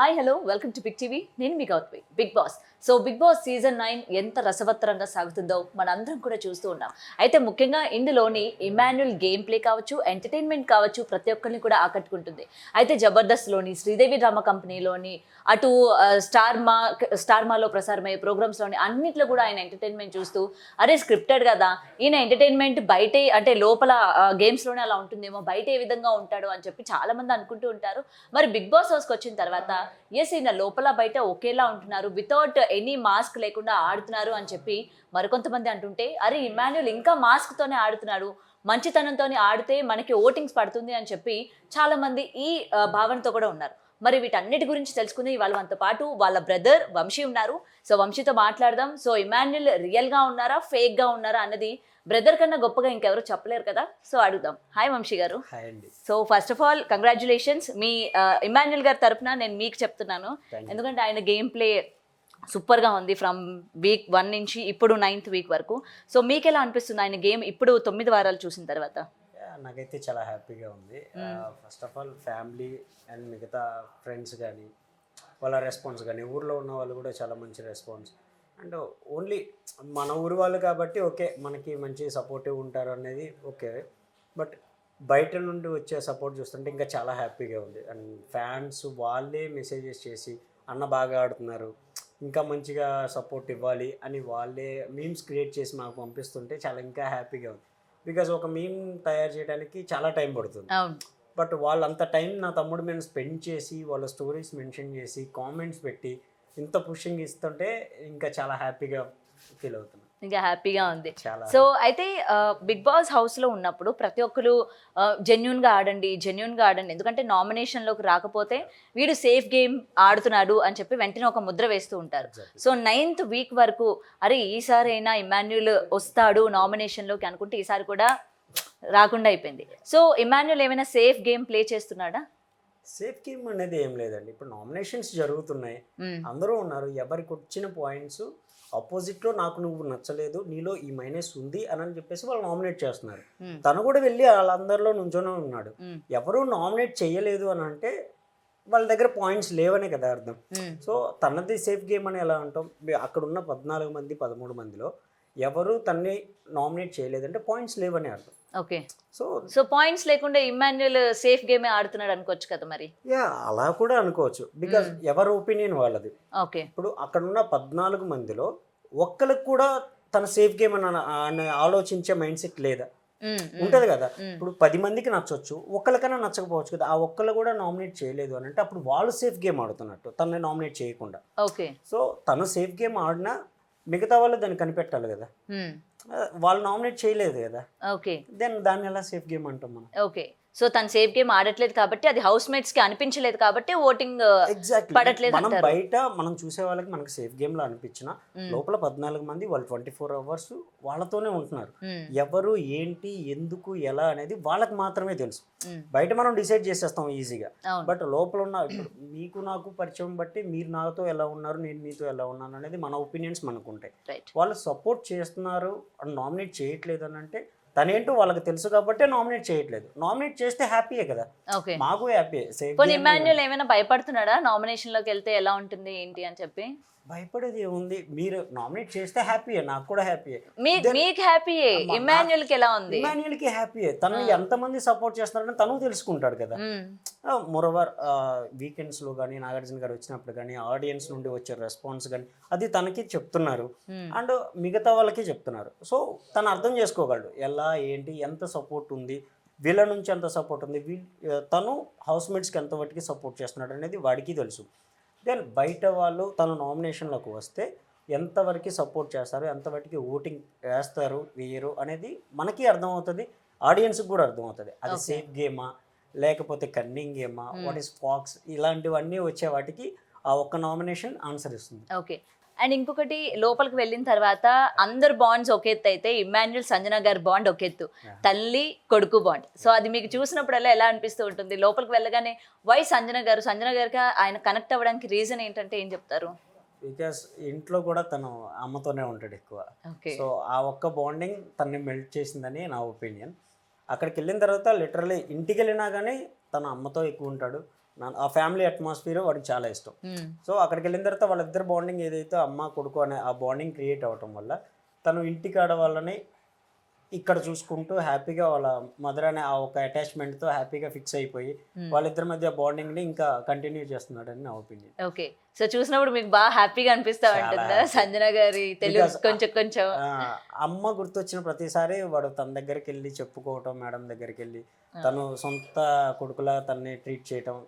Hi hello welcome to big TV. నేను మీ Gautami. Bigg Boss. So Bigg Boss season 9 ఎంత రసవత్తరంగా సాగుతుందో మనందరం కూడా చూస్తూ ఉన్నాం. అయితే ముఖ్యంగా ఇందులోని ఇమాన్యుల్ గేమ్ ప్లే కావచ్చు, ఎంటర్టైన్మెంట్ కావచ్చు, ప్రతి ఒక్కరిని కూడా ఆకట్టుకుంటుంది. అయితే జబర్దస్త్లోని, శ్రీదేవి డ్రామా కంపెనీలోని, అటు స్టార్మాలో ప్రసారమయ్యే ప్రోగ్రామ్స్లోని అన్నిట్లో కూడా ఆయన ఎంటర్టైన్మెంట్ చూస్తూ అరే స్క్రిప్టెడ్ కదా, ఈయన ఎంటర్టైన్మెంట్ బయటే అంటే లోపల గేమ్స్లోనే అలా ఉంటుందేమో, బయట ఏ విధంగా ఉంటాడు అని చెప్పి చాలామంది అనుకుంటూ ఉంటారు. మరి బిగ్ బాస్ హౌస్కి వచ్చిన తర్వాత ఎస్ ఈయన లోపల బయట ఒకేలా ఉంటున్నారు, వితౌట్ ఎనీ మాస్క్ లేకుండా ఆడుతున్నారు అని చెప్పి మరికొంతమంది అంటుంటే, అరే ఇమాన్యుల్ ఇంకా మాస్క్తోనే ఆడుతున్నాడు, మంచితనంతోనే ఆడితే మనకి ఓటింగ్స్ పడుతుంది అని చెప్పి చాలామంది ఈ భావనతో కూడా ఉన్నారు. మరి వీటన్నిటి గురించి తెలుసుకుని ఇవాళ మనతో పాటు వాళ్ళ బ్రదర్ వంశీ ఉన్నారు. సో వంశీతో మాట్లాడదాం. సో ఇమాన్యుల్ రియల్గా ఉన్నారా, ఫేక్గా ఉన్నారా అన్నది బ్రదర్ కన్నా గొప్పగా ఇంకెవరు చెప్పలేరు కదా. సో అడుగుదాం. హాయ్ వంశీ గారు. So first of all congratulations. Me Emmanuel గారి తరఫున నేను మీకు చెప్తున్నాను, ఎందుకంటే ఆయన గేమ్ ప్లే సూపర్గా ఉంది ఫ్రమ్ వీక్ 1 నుంచి ఇప్పుడు 9th వీక్ వరకు. సో మీకు ఎలా అనిపిస్తుంది ఆయన గేమ్ ఇప్పుడు 9 వారాలు చూసిన తర్వాత? నాకైతే చాలా హ్యాపీగా ఉంది. First of all family and మిగతా ఫ్రెండ్స్ కానీ వాళ్ళ రెస్పాన్స్ కానీ, ఊర్లో ఉన్న వాళ్ళు కూడా చాలా మంచి రెస్పాన్స్. అండ్ ఓన్లీ మన ఊరు వాళ్ళు కాబట్టి ఓకే, మనకి మంచి సపోర్టివ్ ఉంటారు అనేది ఓకే. బట్ బయట నుండి వచ్చే సపోర్ట్ చూస్తుంటే ఇంకా చాలా హ్యాపీగా ఉంది. అండ్ ఫ్యాన్స్ వాళ్ళే మెసేజెస్ చేసి అన్న బాగా ఆడుతున్నారు, ఇంకా మంచిగా సపోర్ట్ ఇవ్వాలి అని వాళ్ళే మీమ్స్ క్రియేట్ చేసి మాకు పంపిస్తుంటే చాలా ఇంకా హ్యాపీగా ఉంది. బికాజ్ ఒక మీమ్ తయారు చేయడానికి చాలా టైం పడుతుంది. బట్ వాళ్ళంత టైం నా తమ్ముడు మీద స్పెండ్ చేసి వాళ్ళ స్టోరీస్ మెన్షన్ చేసి కామెంట్స్ పెట్టి ఇంత పుషింగ్ ఇస్తుంటే ఇంకా చాలా హ్యాపీగా ఫీల్ అవుతున్నాను. ఇంకా హ్యాపీగా ఉంది. సో అయితే బిగ్ బాస్ హౌస్లో ఉన్నప్పుడు ప్రతి ఒక్కరు జెన్యున్గా ఆడండి, ఎందుకంటే నామినేషన్లోకి రాకపోతే వీడు సేఫ్ గేమ్ ఆడుతున్నాడు అని చెప్పి వెంటనే ఒక ముద్ర వేస్తూ ఉంటారు. సో 9th వీక్ వరకు అరే ఈసారి అయినా ఇమాన్యుల్ వస్తాడు నామినేషన్లోకి అనుకుంటే ఈసారి కూడా రాకుండా అయిపోయింది. సో ఇమాన్యుల్ ఏమైనా సేఫ్ గేమ్ ప్లే చేస్తున్నాడా? సేఫ్ గేమ్ అనేది ఏం లేదండి. ఇప్పుడు నామినేషన్స్ జరుగుతున్నాయి, అందరూ ఉన్నారు, ఎవరికి వచ్చిన పాయింట్స్ ఆపోజిట్లో నాకు నువ్వు నచ్చలేదు, నీలో ఈ మైనస్ ఉంది అని చెప్పేసి వాళ్ళు నామినేట్ చేస్తున్నారు. తను కూడా వెళ్ళి వాళ్ళందరిలో నుంచోనే ఉన్నాడు. ఎవరు నామినేట్ చేయలేదు అని అంటే వాళ్ళ దగ్గర పాయింట్స్ లేవనే కదా అర్థం. సో తనది సేఫ్ గేమ్ అని ఎలా అంటాం? అక్కడ ఉన్న 14 మంది 13 మందిలో ఎవరు తన్ని నామినేట్ చేయలేదంటే పాయింట్స్ లేవని అర్థం. ఓకే. సో పాయింట్స్ లేకుండా ఇమాన్యుల్ సేఫ్ గేమే ఆడుతున్నాడు అనుకోవచ్చు కదా మరి? యా, అలా కూడా అనుకోవచ్చు. బికాజ్ ఎవరి ఒపీనియన్ వాళ్ళది. ఓకే. ఇప్పుడు అక్కడ ఉన్న 14 మందిలో ఒక్కరికి కూడా తన సేఫ్ గేమ్ అని ఆలోచించే మైండ్ సెట్ లేదా? ఉంటది కదా. ఇప్పుడు 10 మందికి నచ్చొచ్చు, ఒక్కరికైనా నచ్చకపోవచ్చు కదా. ఆ ఒక్కరు కూడా నామినేట్ చేయలేదు అని అంటే అప్పుడు వాళ్ళు సేఫ్ గేమ్ ఆడుతున్నట్టు, తనని నామినేట్ చేయకుండా. ఓకే. సో తను సేఫ్ గేమ్ ఆడినా మిగతా వాళ్ళు దాన్ని కనిపెట్టాలి కదా. వాళ్ళు నామినేట్ చేయలేదు కదా. ఓకే. దాన్ని ఎలా సేఫ్ గేమ్ అంటాం మనం? ఓకే. సో తను సేఫ్ గేమ్ ఆడట్లేదు కాబట్టి, అది హౌస్ మేట్స్ కి అనిపించలేదు కాబట్టి ఓటింగ్ పడట్లేదు. మనం బయట మనం చూసే వాళ్ళకి మనకి సేఫ్ గేమ్ లో అనిపించిన లోపల 14 మంది వాళ్ళు 24 hours వాళ్ళతోనే ఉంటున్నారు. ఎవరు ఏంటి ఎందుకు ఎలా అనేది వాళ్ళకి మాత్రమే తెలుసు. బయట మనం డిసైడ్ చేసేస్తాం ఈజీగా. బట్ లోపల ఉన్న మీకు నాకు పరిచయం బట్టి మీరు నాతో ఎలా ఉన్నారు, నేను మీతో ఎలా ఉన్నాను అనేది మన ఒపీనియన్స్ మనకు ఉంటాయి. వాళ్ళు సపోర్ట్ చేస్తున్నారు నామినేట్ చేయట్లేదు అని అంటే తనేంటో వాళ్ళకి తెలుసు కాబట్టి నామినేట్ చేయట్లేదు. నామినేట్ చేస్తే హ్యాపీయే కదా, మాకు హ్యాపీ. ఇమాన్యుల్ ఏమైనా భయపడుతున్నాడా నామినేషన్ లోకి వెళ్తే ఎలా ఉంటుంది ఏంటి అని చెప్పి? భయపడేది ఏముంది, మీరు నామినేట్ చేస్తే హ్యాపీయే, నాకు కూడా హ్యాపీయే. మీకు హ్యాపీయే, ఇమాన్యుల్ కి ఎలా ఉంది? ఇమాన్యుల్ కి హ్యాపీయే. తను ఎంతమంది సపోర్ట్ చేస్తున్నారని తను తెలుసుకుంటాడు కదా. మోరోవర్ వీకెండ్స్ లో కానీ నాగార్జున గారు వచ్చినప్పుడు కానీ ఆడియన్స్ నుండి వచ్చే రెస్పాన్స్ కానీ అది తనకి చెప్తున్నారు అండ్ మిగతా వాళ్ళకి చెప్తున్నారు. సో తను అర్థం చేసుకోగలడు ఎలా ఏంటి ఎంత సపోర్ట్ ఉంది, వీళ్ళ నుంచి ఎంత సపోర్ట్ ఉంది, తను హౌస్ మేట్స్కి ఎంత వాటికి సపోర్ట్ చేస్తున్నాడు అనేది వాడికి తెలుసు. దెన్ బయట వాళ్ళు తన నామినేషన్లోకి వస్తే ఎంతవరకు సపోర్ట్ చేస్తారు, ఎంతవరకు ఓటింగ్ వేస్తారు వేయరు అనేది మనకి అర్థమవుతుంది, ఆడియన్స్కి కూడా అర్థమవుతుంది. అది సేఫ్ గేమా లేకపోతే కన్నింగ్ గేమా, వాట్ ఈస్ ఫాక్స్, ఇలాంటివన్నీ వచ్చే వాటికి ఆ ఒక్క నామినేషన్ ఆన్సర్ ఇస్తుంది. ఓకే. అండ్ ఇంకొకటి, లోపలికి వెళ్ళిన తర్వాత అందరు బాండ్స్ ఒక ఎత్తు అయితే ఇమాన్యుల్ సంజన గారి బాండ్ ఒక ఎత్తు, తల్లి కొడుకు బాండ్. సో అది మీకు చూసినప్పుడల్లా ఎలా అనిపిస్తూ ఉంటుంది? లోపలికి వెళ్ళగానే వై సంజన గారికి ఆయన కనెక్ట్ అవ్వడానికి రీజన్ ఏంటంటే ఏం చెప్తారు? బికాస్ ఇంట్లో కూడా తను అమ్మతోనే ఉంటాడు ఎక్కువ. సో ఆ ఒక్క బాండింగ్ తనని మెల్ట్ చేసిందని నా ఒపీనియన్. అక్కడికి వెళ్ళిన తర్వాత లిటరలీ ఇంటికి వెళ్ళినా కానీ తన అమ్మతో ఎక్కువ ఉంటాడు. ఆ ఫ్యామిలీ అట్మాస్ఫియర్ వాడికి చాలా ఇష్టం. సో అక్కడికి వెళ్ళిన తర్వాత వాళ్ళిద్దరు బాండింగ్ ఏదైతే అమ్మ కొడుకు అనే ఆ బాండింగ్ క్రియేట్ అవ్వటం వల్ల తను ఇంటికాడ వాళ్ళని ఇక్కడ చూసుకుంటూ హ్యాపీగా వాళ్ళ మదర్ అనే ఆ ఒక అటాచ్మెంట్తో హ్యాపీగా ఫిక్స్ అయిపోయి వాళ్ళిద్దరి మధ్య బాండింగ్ని ఇంకా కంటిన్యూ చేస్తున్నాడని నా ఒపీనియన్. ఓకే, సో చూసినప్పుడు మీకు బాగా హ్యాపీగా అనిపిస్తా ఉంటుందా సంజన గారి తెలుగు కొంచెం కొంచెం? అమ్మ గుర్తొచ్చిన ప్రతిసారి వాడు తన దగ్గరికి వెళ్ళి చెప్పుకోవటం, మేడం దగ్గరికి వెళ్ళి తను సొంత కొడుకులా తనని ట్రీట్ చేయటం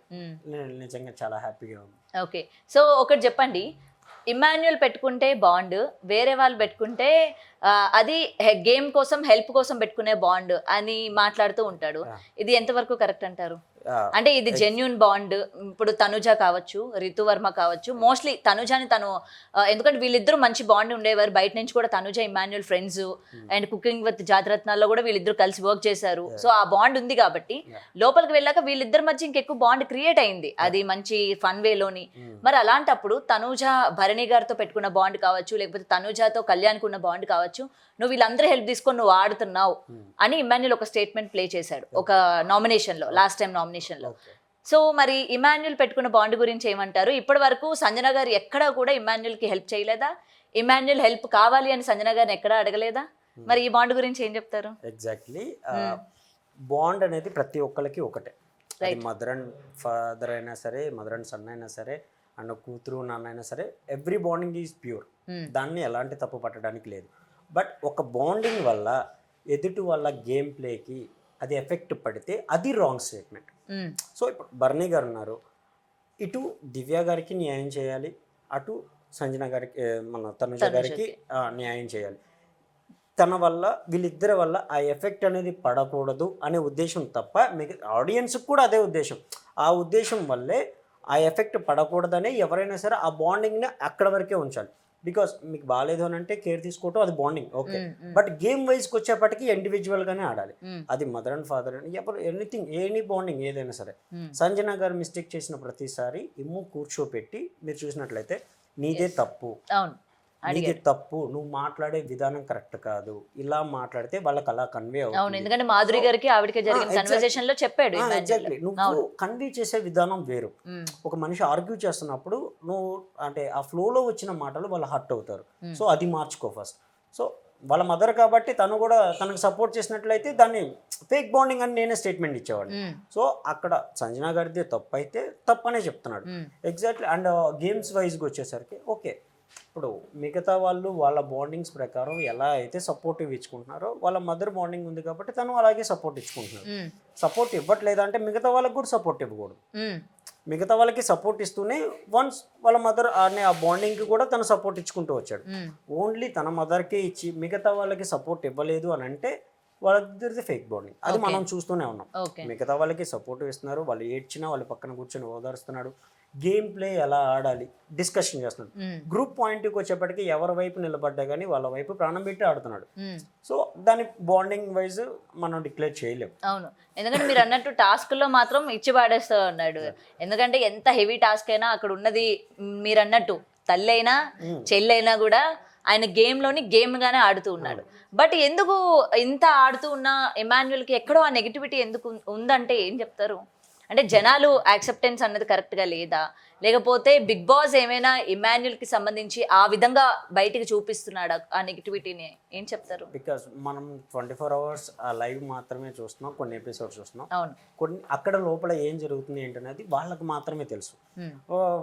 నిజంగా చాలా హ్యాపీగా ఉంది. ఓకే, సో ఒకటి చెప్పండి, ఇమాన్యుయల్ పెట్టుకుంటే బాండ్, వేరే వాళ్ళు పెట్టుకుంటే అది గేమ్ కోసం హెల్ప్ కోసం పెట్టుకునే బాండ్ అని మాట్లాడుతూ ఉంటాడు. ఇది ఎంతవరకు కరెక్ట్ అంటారు? అంటే ఇది జెన్యూన్ బాండ్. ఇప్పుడు తనుజ కావచ్చు, రితువర్మ కావచ్చు, మోస్ట్లీ తనుజాని తను ఎందుకంటే వీళ్ళిద్దరూ మంచి బాండ్ ఉండేవారు. బయట నుంచి కూడా Tanuja Emmanuel friends and cooking with జాతిరత్నాల్లో కూడా వీళ్ళిద్దరు కలిసి వర్క్ చేశారు. సో ఆ బాండ్ ఉంది కాబట్టి లోపలికి వెళ్ళాక వీళ్ళిద్దరి మధ్య ఇంకెక్కువ బాండ్ క్రియేట్ అయింది, అది మంచి ఫన్ వేలోని. మరి అలాంటప్పుడు తనుజ భరణి గారితో పెట్టుకున్న బాండ్ కావచ్చు, లేకపోతే తనుజాతో కళ్యాణ్కి ఉన్న బాండ్ కావచ్చు, నువ్వు వీళ్ళందరూ హెల్ప్ తీసుకొని నువ్వు ఆడుతున్నావు అని ఇమాన్యుయల్ ఒక స్టేట్మెంట్ ప్లే చేశాడు ఒక నామినేషన్ లో, లాస్ట్ టైం నామినేషన్ లో. సో మరి ఇమాన్యుయల్ పెట్టుకున్న బాండ్ గురించి ఏమంటారు? ఇప్పటి వరకు సంజన గారు ఎక్కడా కూడా ఇమాన్యుయల్ కి హెల్ప్ చేయలేదా? ఇమాన్యుయల్ హెల్ప్ కావాలి అని సంజన గారిని ఎక్కడా అడగలేదా? మరి ఈ బాండ్ గురించి ఏం చెప్తారు? ఎగ్జాక్ట్లీ, బాండ్ అనేది ప్రతి ఒక్కరికి ఒకటే. మదర్ అండ్ ఫాదర్ అయినా సరే, మదర్ అండ్ సన్ అయినా సరే, అండ్ కూతురు నాన్న అయినా సరే, ఎవ్రీ బాండింగ్ ఈజ్ ప్యూర్. దాన్ని ఎలాంటి తప్పు పట్టడానికి లేదు. బట్ ఒక బాండింగ్ వల్ల ఎదుటి వాళ్ళ గేమ్ ప్లేకి అది ఎఫెక్ట్ పడితే అది రాంగ్ స్టేట్మెంట్. సో ఇప్పుడు భరణి గారు ఉన్నారు, ఇటు దివ్య గారికి న్యాయం చేయాలి, అటు సంజన గారికి మన తనుజ గారికి న్యాయం చేయాలి. తన వల్ల వీళ్ళిద్దరి వల్ల ఆ ఎఫెక్ట్ అనేది పడకూడదు అనే ఉద్దేశం తప్ప మిగతా ఆడియన్స్కి కూడా అదే ఉద్దేశం. ఆ ఉద్దేశం వల్లే ఆ ఎఫెక్ట్ పడకూడదని ఎవరైనా సరే ఆ బాండింగ్ని అక్కడ వరకే ఉంచాలి. బికాస్ మీకు బాగాలేదు అని అంటే కేర్ తీసుకోవటం అది బాండింగ్ ఓకే. బట్ గేమ్ వైజ్కి వచ్చేప్పటికి ఇండివిజువల్గానే ఆడాలి. అది మదర్ అండ్ ఫాదర్ అని ఎవరు ఎనీథింగ్ ఎనీ బాండింగ్ ఏదైనా సరే. సంజన గారు మిస్టేక్ చేసిన ప్రతిసారి ఇమ్ము కూర్చోపెట్టి మీరు చూసినట్లయితే నీదే తప్పు, నీది తప్పు, నువ్వు మాట్లాడే విధానం కరెక్ట్ కాదు, ఇలా మాట్లాడితే వాళ్ళకి అలా కన్వే అవుతుంది. ఎందుకంటే మాధురి గారికి ఆవిడకి జరిగిన కన్వర్సేషన్ లో చెప్పాడు. ఎగ్జాక్ట్లీ, నువ్వు కన్వే చేసే విధానం వేరు. ఒక మనిషి ఆర్గ్యూ చేస్తున్నప్పుడు నువ్వు అంటే ఆ ఫ్లోలో వచ్చిన మాటలు వాళ్ళు హర్ట్ అవుతారు. సో అది మార్చుకో ఫస్ట్. సో వాళ్ళ మదర్ కాబట్టి తను కూడా తనకు సపోర్ట్ చేసినట్లయితే దాన్ని ఫేక్ బాండింగ్ అని నేనే స్టేట్మెంట్ ఇచ్చేవాడిని. సో అక్కడ సంజన గారిదే తప్పు అయితే తప్పనే చెప్తున్నాడు. ఎగ్జాక్ట్లీ. అండ్ గేమ్స్ వైజ్గా వచ్చేసరికి ఓకే, ఇప్పుడు మిగతా వాళ్ళు వాళ్ళ బాండింగ్స్ ప్రకారం ఎలా అయితే సపోర్టివ్ ఇచ్చుకుంటున్నారో వాళ్ళ మదర్ బాండింగ్ ఉంది కాబట్టి తను అలాగే సపోర్ట్ ఇచ్చుకుంటున్నారు. సపోర్ట్ ఇవ్వట్లేదంటే మిగతా వాళ్ళకి కూడా సపోర్ట్ ఇవ్వకూడదు. మిగతా వాళ్ళకి సపోర్ట్ ఇస్తూనే వన్స్ వాళ్ళ మదర్ అనే ఆ బాండింగ్కి కూడా తను సపోర్ట్ ఇచ్చుకుంటూ వచ్చాడు. ఓన్లీ తన మదర్కే ఇచ్చి మిగతా వాళ్ళకి సపోర్ట్ ఇవ్వలేదు అని అంటే వాళ్ళిద్దరిది ఫేక్ బాండింగ్. అది మనం చూస్తూనే ఉన్నాం. మిగతా వాళ్ళకి సపోర్ట్ ఇస్తున్నారు, వాళ్ళు ఏడ్చినా వాళ్ళ పక్కన కూర్చొని ఓదారుస్తున్నాడు, గేమ్ ప్లే ఎలా ఆడాలి డిస్కషన్ చేస్తున్నాడు. గ్రూప్ పాయింట్కి వచ్చేప్పటికి ఎవరి వైపు నిలబడ్డా కానీ వాళ్ళ వైపు ప్రాణం పెట్టి ఆడుతున్నాడు. సో దాని బాండింగ్ వైజ్ మనం డిక్లేర్ చేయలేము. అవును, ఎందుకంటే మీరు అన్నట్టు టాస్క్ లో మాత్రం ఇచ్చి పాడేస్తూ ఉన్నాడు. ఎందుకంటే ఎంత హెవీ టాస్క్ అయినా అక్కడ ఉన్నది మీరు అన్నట్టు తల్లి అయినా చెల్లి అయినా కూడా ఆయన గేమ్లోని గేమ్గానే ఆడుతూ ఉన్నాడు. బట్ ఎందుకు ఇంత ఆడుతూ ఉన్న ఇమాన్యుయల్కి ఎక్కడో ఆ నెగిటివిటీ ఎందుకు ఉందంటే ఏం చెప్తారు? అంటే జనాలు యాక్సెప్టెన్స్ అన్నది కరెక్ట్గా లేదా, లేకపోతే బిగ్ బాస్ ఏమైనా ఇమాన్యుయల్కి సంబంధించి ఆ విధంగా బయటికి చూపిస్తున్నాడా ఆ నెగిటివిటీని? ఏం చెప్తారు? బికాస్ మనం 24 hours ఆ లైవ్ మాత్రమే చూస్తున్నాం, కొన్ని ఎపిసోడ్స్ చూస్తున్నాం. అవును, కొన్ని అక్కడ లోపల ఏం జరుగుతుంది ఏంటనేది వాళ్ళకి మాత్రమే తెలుసు.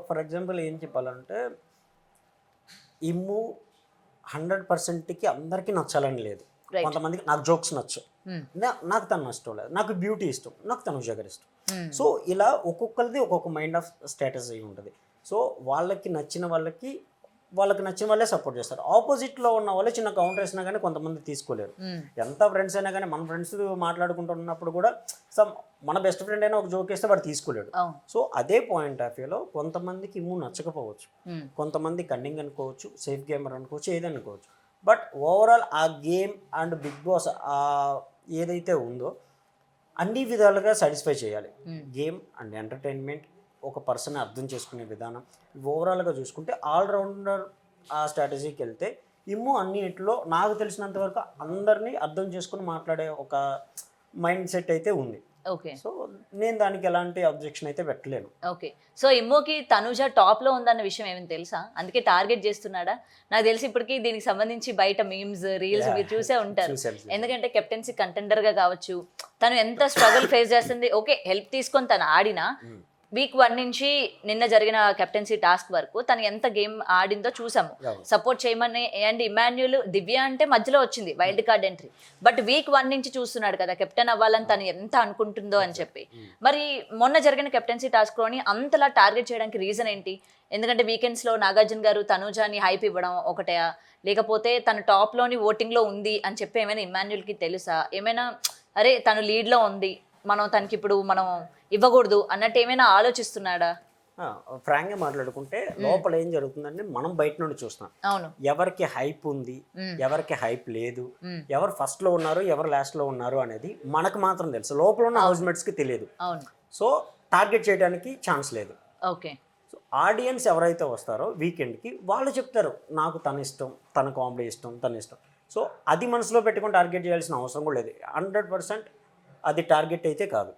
ఫర్ ఎగ్జాంపుల్ ఏం చెప్పాలంటే ఇమ్ము 100%కి అందరికీ నచ్చాలని లేదు. కొంతమందికి నాకు జోక్స్ నచ్చు, నాకు తను నష్టం లేదు, నాకు బ్యూటీ ఇష్టం, నాకు తనుజ గారు ఇష్టం. సో ఇలా ఒక్కొక్కరిది ఒక్కొక్క మైండ్ ఆఫ్ స్టేటస్ అయి ఉంటుంది. సో వాళ్ళకి నచ్చిన వాళ్ళే సపోర్ట్ చేస్తారు. ఆపోజిట్లో ఉన్న వాళ్ళు చిన్న కౌంటర్ వేసినా కానీ కొంతమంది తీసుకోలేరు. ఎంత ఫ్రెండ్స్ అయినా కానీ మన ఫ్రెండ్స్ మాట్లాడుకుంటున్నప్పుడు కూడా మన బెస్ట్ ఫ్రెండ్ అయినా ఒక జోక్ వేస్తే వాడు తీసుకోలేడు. సో అదే పాయింట్ ఆఫ్ వ్యూలో కొంతమందికి ఇమ్ము నచ్చకపోవచ్చు, కొంతమంది కన్నింగ్ అనుకోవచ్చు, సేఫ్ గేమర్ అనుకోవచ్చు, ఏది అనుకోవచ్చు. బట్ ఓవరాల్ ఆ గేమ్ అండ్ బిగ్ బాస్ ఏదైతే ఉందో అన్ని విధాలుగా సాటిస్ఫై చేయాలి. గేమ్ అండ్ ఎంటర్టైన్మెంట్, ఒక పర్సన్ అర్థం చేసుకునే విధానం, ఓవరాల్గా చూసుకుంటే ఆల్రౌండర్ ఆ స్ట్రాటజీకి వెళ్తే ఇమ్ము అన్నిట్లో నాకు తెలిసినంత వరకు అందరినీ అర్థం చేసుకుని మాట్లాడే ఒక మైండ్ సెట్ అయితే ఉంది. ఓకే సో నేను దానికి ఎలాంటి అబ్జెక్షన్ అయితే పెట్టలేను. ఓకే. సో ఇమ్మోకి తనుజ టాప్ లో ఉందన్న విషయం ఏమైనా తెలుసా? అందుకే టార్గెట్ చేస్తున్నాడా? నాకు తెలిసి ఇప్పటికి దీనికి సంబంధించి బయట మీమ్స్ రీల్స్ మీరు చూసే ఉంటారు. చూశాను. ఎందుకంటే కెప్టెన్సీ కంటెండర్ గా కావచ్చు, తను ఎంత స్ట్రగుల్ ఫేస్ చేస్తుంది. ఓకే, హెల్ప్ తీసుకొని తను ఆడినా వీక్ 1 నుంచి నిన్న జరిగిన కెప్టెన్సీ టాస్క్ వరకు తను ఎంత గేమ్ ఆడిందో చూసాము. సపోర్ట్ చేయమని అండ్ ఇమాన్యుల్ దివ్య అంటే మధ్యలో వచ్చింది wild card entry, but week 1 నుంచి చూస్తున్నాడు కదా కెప్టెన్ అవ్వాలని తను ఎంత అనుకుంటుందో అని చెప్పి. మరి మొన్న జరిగిన కెప్టెన్సీ టాస్క్ లోని అంతలా టార్గెట్ చేయడానికి రీజన్ ఏంటి? ఎందుకంటే వీకెండ్స్ లో నాగార్జున గారు తనుజాని హైప్ ఇవ్వడం ఒకటే, లేకపోతే తను టాప్ లోని ఓటింగ్ లో ఉంది అని చెప్పి ఏమైనా ఇమాన్యుల్ కి తెలుసా? ఏమైనా అరే తను లీడ్ లో ఉంది, మనం తనకి ఇప్పుడు మనం ఇవ్వకూడదు అన్నట్టు ఏమైనా ఆలోచిస్తున్నాడా? ఫ్రాంక్గా మాట్లాడుకుంటే లోపల ఏం జరుగుతుందంటే మనం బయట నుండి చూస్తున్నాం. అవును, ఎవరికి హైప్ ఉంది, ఎవరికి హైప్ లేదు, ఎవరు ఫస్ట్ లో ఉన్నారు, ఎవరు లాస్ట్ లో ఉన్నారు అనేది మనకు మాత్రం తెలుసు, లోపల ఉన్న హౌస్ మేట్స్ కి తెలియదు. అవును. సో టార్గెట్ చేయడానికి ఛాన్స్ లేదు. ఓకే. సో ఆడియన్స్ ఎవరైతే వస్తారో వీకెండ్కి వాళ్ళు చెప్తారు నాకు తన ఇష్టం, తన కామెడీ ఇష్టం, తన ఇష్టం. సో అది మనసులో పెట్టుకొని టార్గెట్ చేయాల్సిన అవసరం కూడా లేదు. 100% అది టార్గెట్ అయితే కాదు.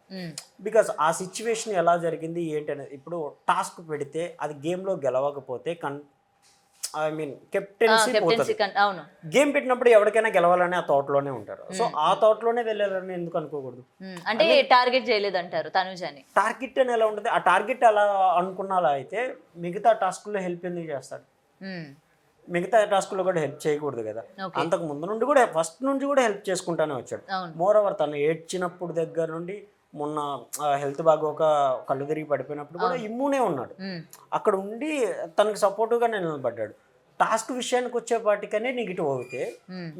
బికాస్ ఆ సిచ్యువేషన్ ఎలా జరిగింది ఏంటి అనేది, ఇప్పుడు టాస్క్ పెడితే అది గేమ్లో గెలవకపోతే కెప్టెన్సీ పోతుంది. అవును, గేమ్ పెట్టినప్పుడు ఎవరికైనా గెలవాలని ఆ థాట్లోనే ఉంటారు. సో ఆ థాట్లోనే వెళ్ళాలని ఎందుకు అనుకోకూడదు? అంటే టార్గెట్ చేయలేదంటారు తనుజాని. టార్గెట్ అని ఎలా ఉంటుంది? ఆ టార్గెట్ అలా అనుకున్నాలా అయితే మిగతా టాస్క్లో హెల్ప్ ఎందుకు చేస్తాడు? మిగతా టాస్క్లో కూడా హెల్ప్ చేయకూడదు కదా. అంతకు ముందు నుండి కూడా ఫస్ట్ నుంచి కూడా హెల్ప్ చేసుకుంటానే వచ్చాడు. మోర్ ఓవర్ తను ఏడ్చినప్పుడు దగ్గర నుండి మొన్న హెల్త్ బాగోక కళ్ళు తిరిగి పడిపోయినప్పుడు కూడా ఇమ్మునే ఉన్నాడు. అక్కడ ఉండి తనకు సపోర్టుగా నిలబడ్డాడు. టాస్క్ విషయానికి వచ్చేపాటికనే నెగిటివ్ అవుతే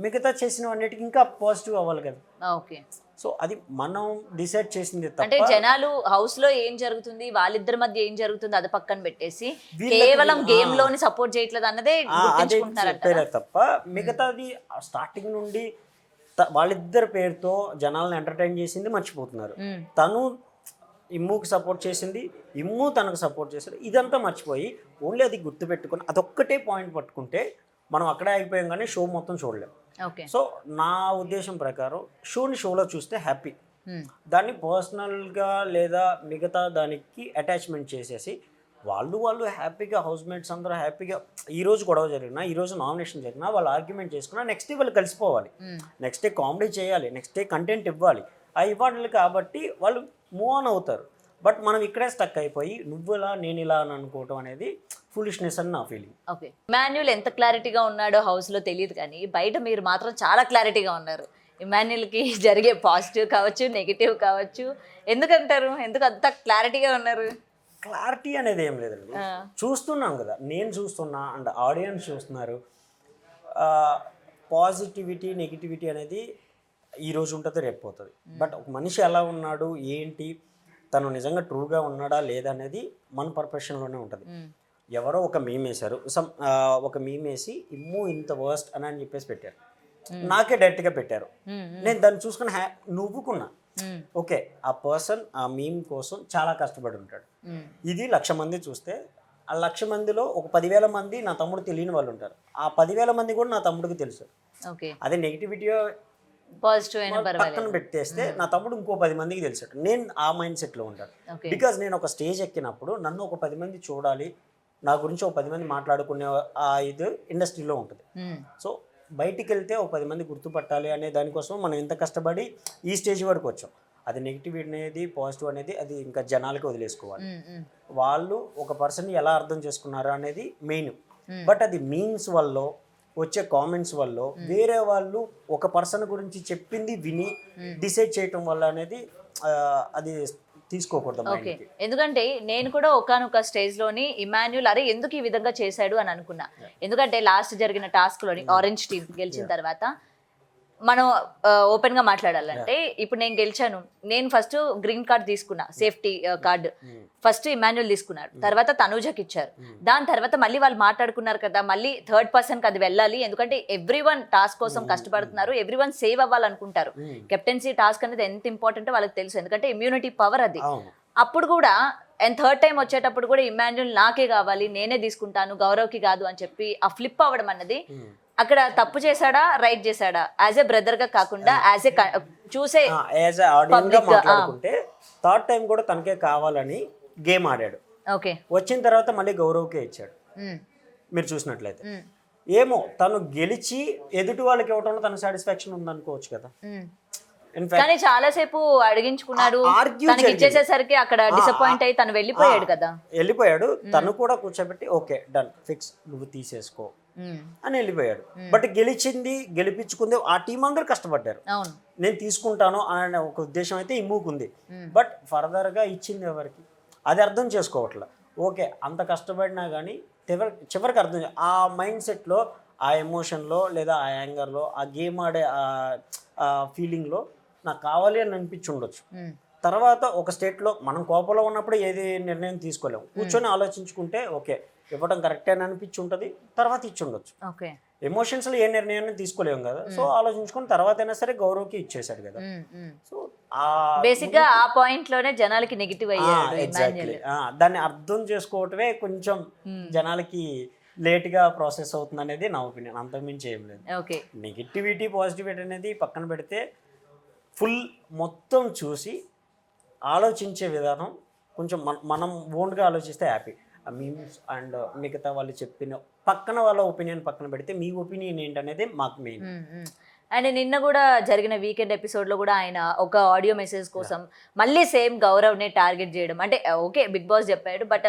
మిగతా చేసినవన్నిటికి ఇంకా పాజిటివ్ అవ్వాలి కదా. ఓకే. సో అది మనం డిసైడ్ చేసింది అంటే తప్ప జనాలు హౌస్ లో ఏం జరుగుతుంది, వాళ్ళిద్దరి మధ్య ఏం జరుగుతుంది అది పక్కన పెట్టేసి కేవలం గేమ్ లోని సపోర్ట్ చేయట్లేదు అన్నదే చెప్పారే తప్ప మిగతాది స్టార్టింగ్ నుండి వాళ్ళిద్దరి పేరుతో జనాలను ఎంటర్టైన్ చేసింది మర్చిపోతున్నారు. తను ఇమ్ముకి సపోర్ట్ చేసింది, ఇమ్ము తనకు సపోర్ట్ చేశాడు, ఇదంతా మర్చిపోయి ఓన్లీ అది గుర్తుపెట్టుకొని అదొక్కటే పాయింట్ పట్టుకుంటే మనం అక్కడే అయిపోయాం కానీ షో మొత్తం చూడలేం. సో నా ఉద్దేశం ప్రకారం షోలో చూస్తే హ్యాపీ, దాన్ని పర్సనల్గా లేదా మిగతా దానికి అటాచ్మెంట్ చేసేసి వాళ్ళు హ్యాపీగా హౌస్ మేట్స్ అందరూ హ్యాపీగా ఈరోజు గొడవ జరిగినా, ఈరోజు నామినేషన్ జరిగినా వాళ్ళు ఆర్గ్యుమెంట్ చేసుకున్నా నెక్స్ట్ డే వాళ్ళు కలిసిపోవాలి, నెక్స్ట్ డే కామెడీ చేయాలి, నెక్స్ట్ డే కంటెంట్ ఇవ్వాలి. ఆ ఇవ్వాలి కాబట్టి వాళ్ళు మూవ్ ఆన్ అవుతారు. బట్ మనం ఇక్కడే స్టక్ అయిపోయి నువ్వు ఇలా నేను ఇలా అని అనుకోవటం అనేది ఫులిష్నెస్ అని నా ఫీలింగ్. ఓకే. ఇమాన్యుల్ ఎంత క్లారిటీగా ఉన్నాడో హౌస్లో తెలియదు కానీ బయట మీరు మాత్రం చాలా క్లారిటీగా ఉన్నారు. ఇమాన్యుల్కి జరిగే పాజిటివ్ కావచ్చు, నెగిటివ్ కావచ్చు, ఎందుకంటారు? ఎందుకు అంత క్లారిటీగా ఉన్నారు? క్లారిటీ అనేది ఏం లేదండి, చూస్తున్నాం కదా, నేను చూస్తున్నా అండ్ ఆడియన్స్ చూస్తున్నారు. పాజిటివిటీ నెగిటివిటీ అనేది ఈరోజు ఉంటుంది, రేపు పోతుంది. బట్ ఒక మనిషి ఎలా ఉన్నాడు ఏంటి, తను నిజంగా ట్రూగా ఉన్నాడా లేదా అనేది మన పర్ఫెక్షన్లోనే ఉంటుంది. ఎవరో ఒక మీమ్ వేశారు, ఒక మీమ్ వేసి ఇమ్ము ఇంత వర్స్ట్ అని చెప్పేసి పెట్టారు, నాకే డైరెక్ట్గా పెట్టారు. నేను దాన్ని చూసుకుని నవ్వుకున్నా. ఓకే, ఆ పర్సన్ ఆ మీమ్ కోసం చాలా కష్టపడి ఉంటాడు. ఇది 1,00,000 మంది చూస్తే ఆ 1,00,000 మందిలో ఒక 10,000 మంది నా తమ్ముడు తెలియని వాళ్ళు ఉంటారు. ఆ 10,000 మంది కూడా నా తమ్ముడికి తెలుసు. అదే నెగిటివిటీ పాజిటివ్ పక్కన పెట్టేస్తే నా తమ్ముడు ఇంకో 10 మందికి తెలుసాడు. నేను ఆ మైండ్ సెట్లో ఉంటాను. బికాజ్ నేను ఒక స్టేజ్ ఎక్కినప్పుడు నన్ను ఒక 10 మంది చూడాలి, నా గురించి ఒక 10 మంది మాట్లాడుకునే ఆ ఇది ఇండస్ట్రీలో ఉంటుంది. సో బయటికి వెళ్తే ఒక 10 మంది గుర్తుపట్టాలి అనే దానికోసం మనం ఎంత కష్టపడి ఈ స్టేజ్ వరకు వచ్చాం. అది నెగిటివ్ అనేది పాజిటివ్ అనేది అది ఇంకా జనాలకి వదిలేసుకోవాలి. వాళ్ళు ఒక పర్సన్ని ఎలా అర్థం చేసుకున్నారు అనేది మెయిన్. బట్ అది మీమ్స్ వల్ల వచ్చే కామెంట్స్ వల్ల వేరే వాళ్ళు ఒక పర్సన్ గురించి చెప్పింది విని డిసైడ్ చేయటం వల్ల అనేది అది తీసుకోకూడదు. ఎందుకంటే నేను కూడా ఒకానొక స్టేజ్ లోని ఇమాన్యుల్ అరే ఎందుకు ఈ విధంగా చేశాడు అని అనుకున్నా. ఎందుకంటే లాస్ట్ జరిగిన టాస్క్ లోని ఆరెంజ్ టీం గెలిచిన తర్వాత మనం ఓపెన్ గా మాట్లాడాలంటే ఇప్పుడు నేను గెలిచాను, నేను ఫస్ట్ గ్రీన్ కార్డ్ తీసుకున్నా, సేఫ్టీ కార్డు ఫస్ట్ ఇమాన్యుల్ తీసుకున్నాడు, తర్వాత తనూజకి ఇచ్చారు. దాని తర్వాత మళ్ళీ వాళ్ళు మాట్లాడుకున్నారు కదా, మళ్ళీ థర్డ్ పర్సన్ కి అది వెళ్ళాలి, ఎందుకంటే ఎవ్రీవన్ టాస్క్ కోసం కష్టపడుతున్నారు, ఎవ్రీవన్ సేవ్ అవ్వాలనుకుంటారు. కెప్టెన్సీ టాస్క్ అనేది ఎంత ఇంపార్టెంట్ వాళ్ళకి తెలుసు, ఎందుకంటే ఇమ్యూనిటీ పవర్ అది. అప్పుడు కూడా అండ్ థర్డ్ టైం వచ్చేటప్పుడు కూడా ఇమాన్యుల్ నాకే కావాలి, నేనే తీసుకుంటాను, గౌరవ్కి కాదు అని చెప్పి ఆ ఫ్లిప్ అవ్వడం అన్నది అక్కడ తప్పు చేశాడా రైట్ చేశాడా యాజ్ ఏ బ్రదర్ గా కాకుండా యాజ్ ఏ చూసే యాజ్ ఆడియన్స్ గా మాట్లాడుకుంటే థర్డ్ టైం కూడా తనకే కావాలని గేమ్ ఆడాడు. ఓకే వచ్చిన తర్వాత మళ్ళీ గౌరవ్కే ఇచ్చాడు. మీరు చూసినట్లయితే ఏమో తను గెలిచి ఎదుటి వాళ్ళకి ఇవ్వడంలో తన సాటిస్ఫాక్షన్ ఉందనుకోవచ్చు కదా. కానీ చాలా సేపు అడిగించుకున్నాడు, తనకి ఇచ్చేసేసరికి అక్కడ డిసప్పాయింట్ అయ్యి తను వెళ్ళిపోయాడు కదా. వెళ్ళిపోయాడు. తను కూడా కూర్చోబెట్టి ఓకే డన్ ఫిక్స్ నువ్వు తీసేసుకో అని వెళ్ళిపోయాడు. బట్ గెలిపించుకుంది ఆ టీం అందరూ కష్టపడ్డారు. నేను తీసుకుంటాను అనే ఒక ఉద్దేశం అయితే ఇమ్ముకుంది. బట్ ఫర్దర్ గా ఇచ్చింది ఎవరికి అది అర్థం చేసుకోవట్లే. ఓకే అంత కష్టపడినా కానీ చివరికి అర్థం ఆ మైండ్ సెట్లో, ఆ ఎమోషన్లో లేదా ఆ యాంగర్లో, ఆ గేమ్ ఆడే ఆ ఫీలింగ్లో నాకు కావాలి అని అనిపించి ఉండొచ్చు. తర్వాత ఒక స్టేట్లో మనం కోపంలో ఉన్నప్పుడు ఏది నిర్ణయం తీసుకోలేము. కూర్చొని ఆలోచించుకుంటే ఓకే ఇవ్వడం కరెక్టే అని అనిపించి ఉంటుంది, తర్వాత ఇచ్చి ఉండొచ్చు. ఎమోషన్స్లో ఏ నిర్ణయాన్ని తీసుకోలేము కదా. సో ఆలోచించుకుని తర్వాత అయినా సరే గౌరవ్కి ఇచ్చేసాడు కదా. సో బేసిక్ గా ఆ పాయింట్ లోనే జనాలకి నెగిటివ్ అయ్యాడు. ఎగ్జాక్ట్లీ దాన్ని అర్థం చేసుకోవటమే కొంచెం జనాలకి లేట్ గా ప్రాసెస్ అవుతుంది అనేది నా ఒపీనియన్. అంతకుమించి ఏం లేదు. నెగిటివిటీ పాజిటివిటీ అనేది పక్కన పెడితే ఫుల్ మొత్తం చూసి ఆలోచించే విధానం కొంచెం మనం ఓన్గా ఆలోచిస్తే హ్యాపీ. మీమ్స్ అండ్ మిగతా వాళ్ళు చెప్పిన పక్కన వాళ్ళ ఒపీనియన్ పక్కన పెడితే మీ ఒపీనియన్ ఏంటనేది మాకు మెయిన్. అండ్ నిన్న కూడా జరిగిన వీకెండ్ ఎపిసోడ్లో కూడా ఆయన ఒక ఆడియో మెసేజ్ కోసం మళ్ళీ సేమ్ గౌరవ్ని టార్గెట్ చేయడం, అంటే ఓకే బిగ్ బాస్ చెప్పాడు, బట్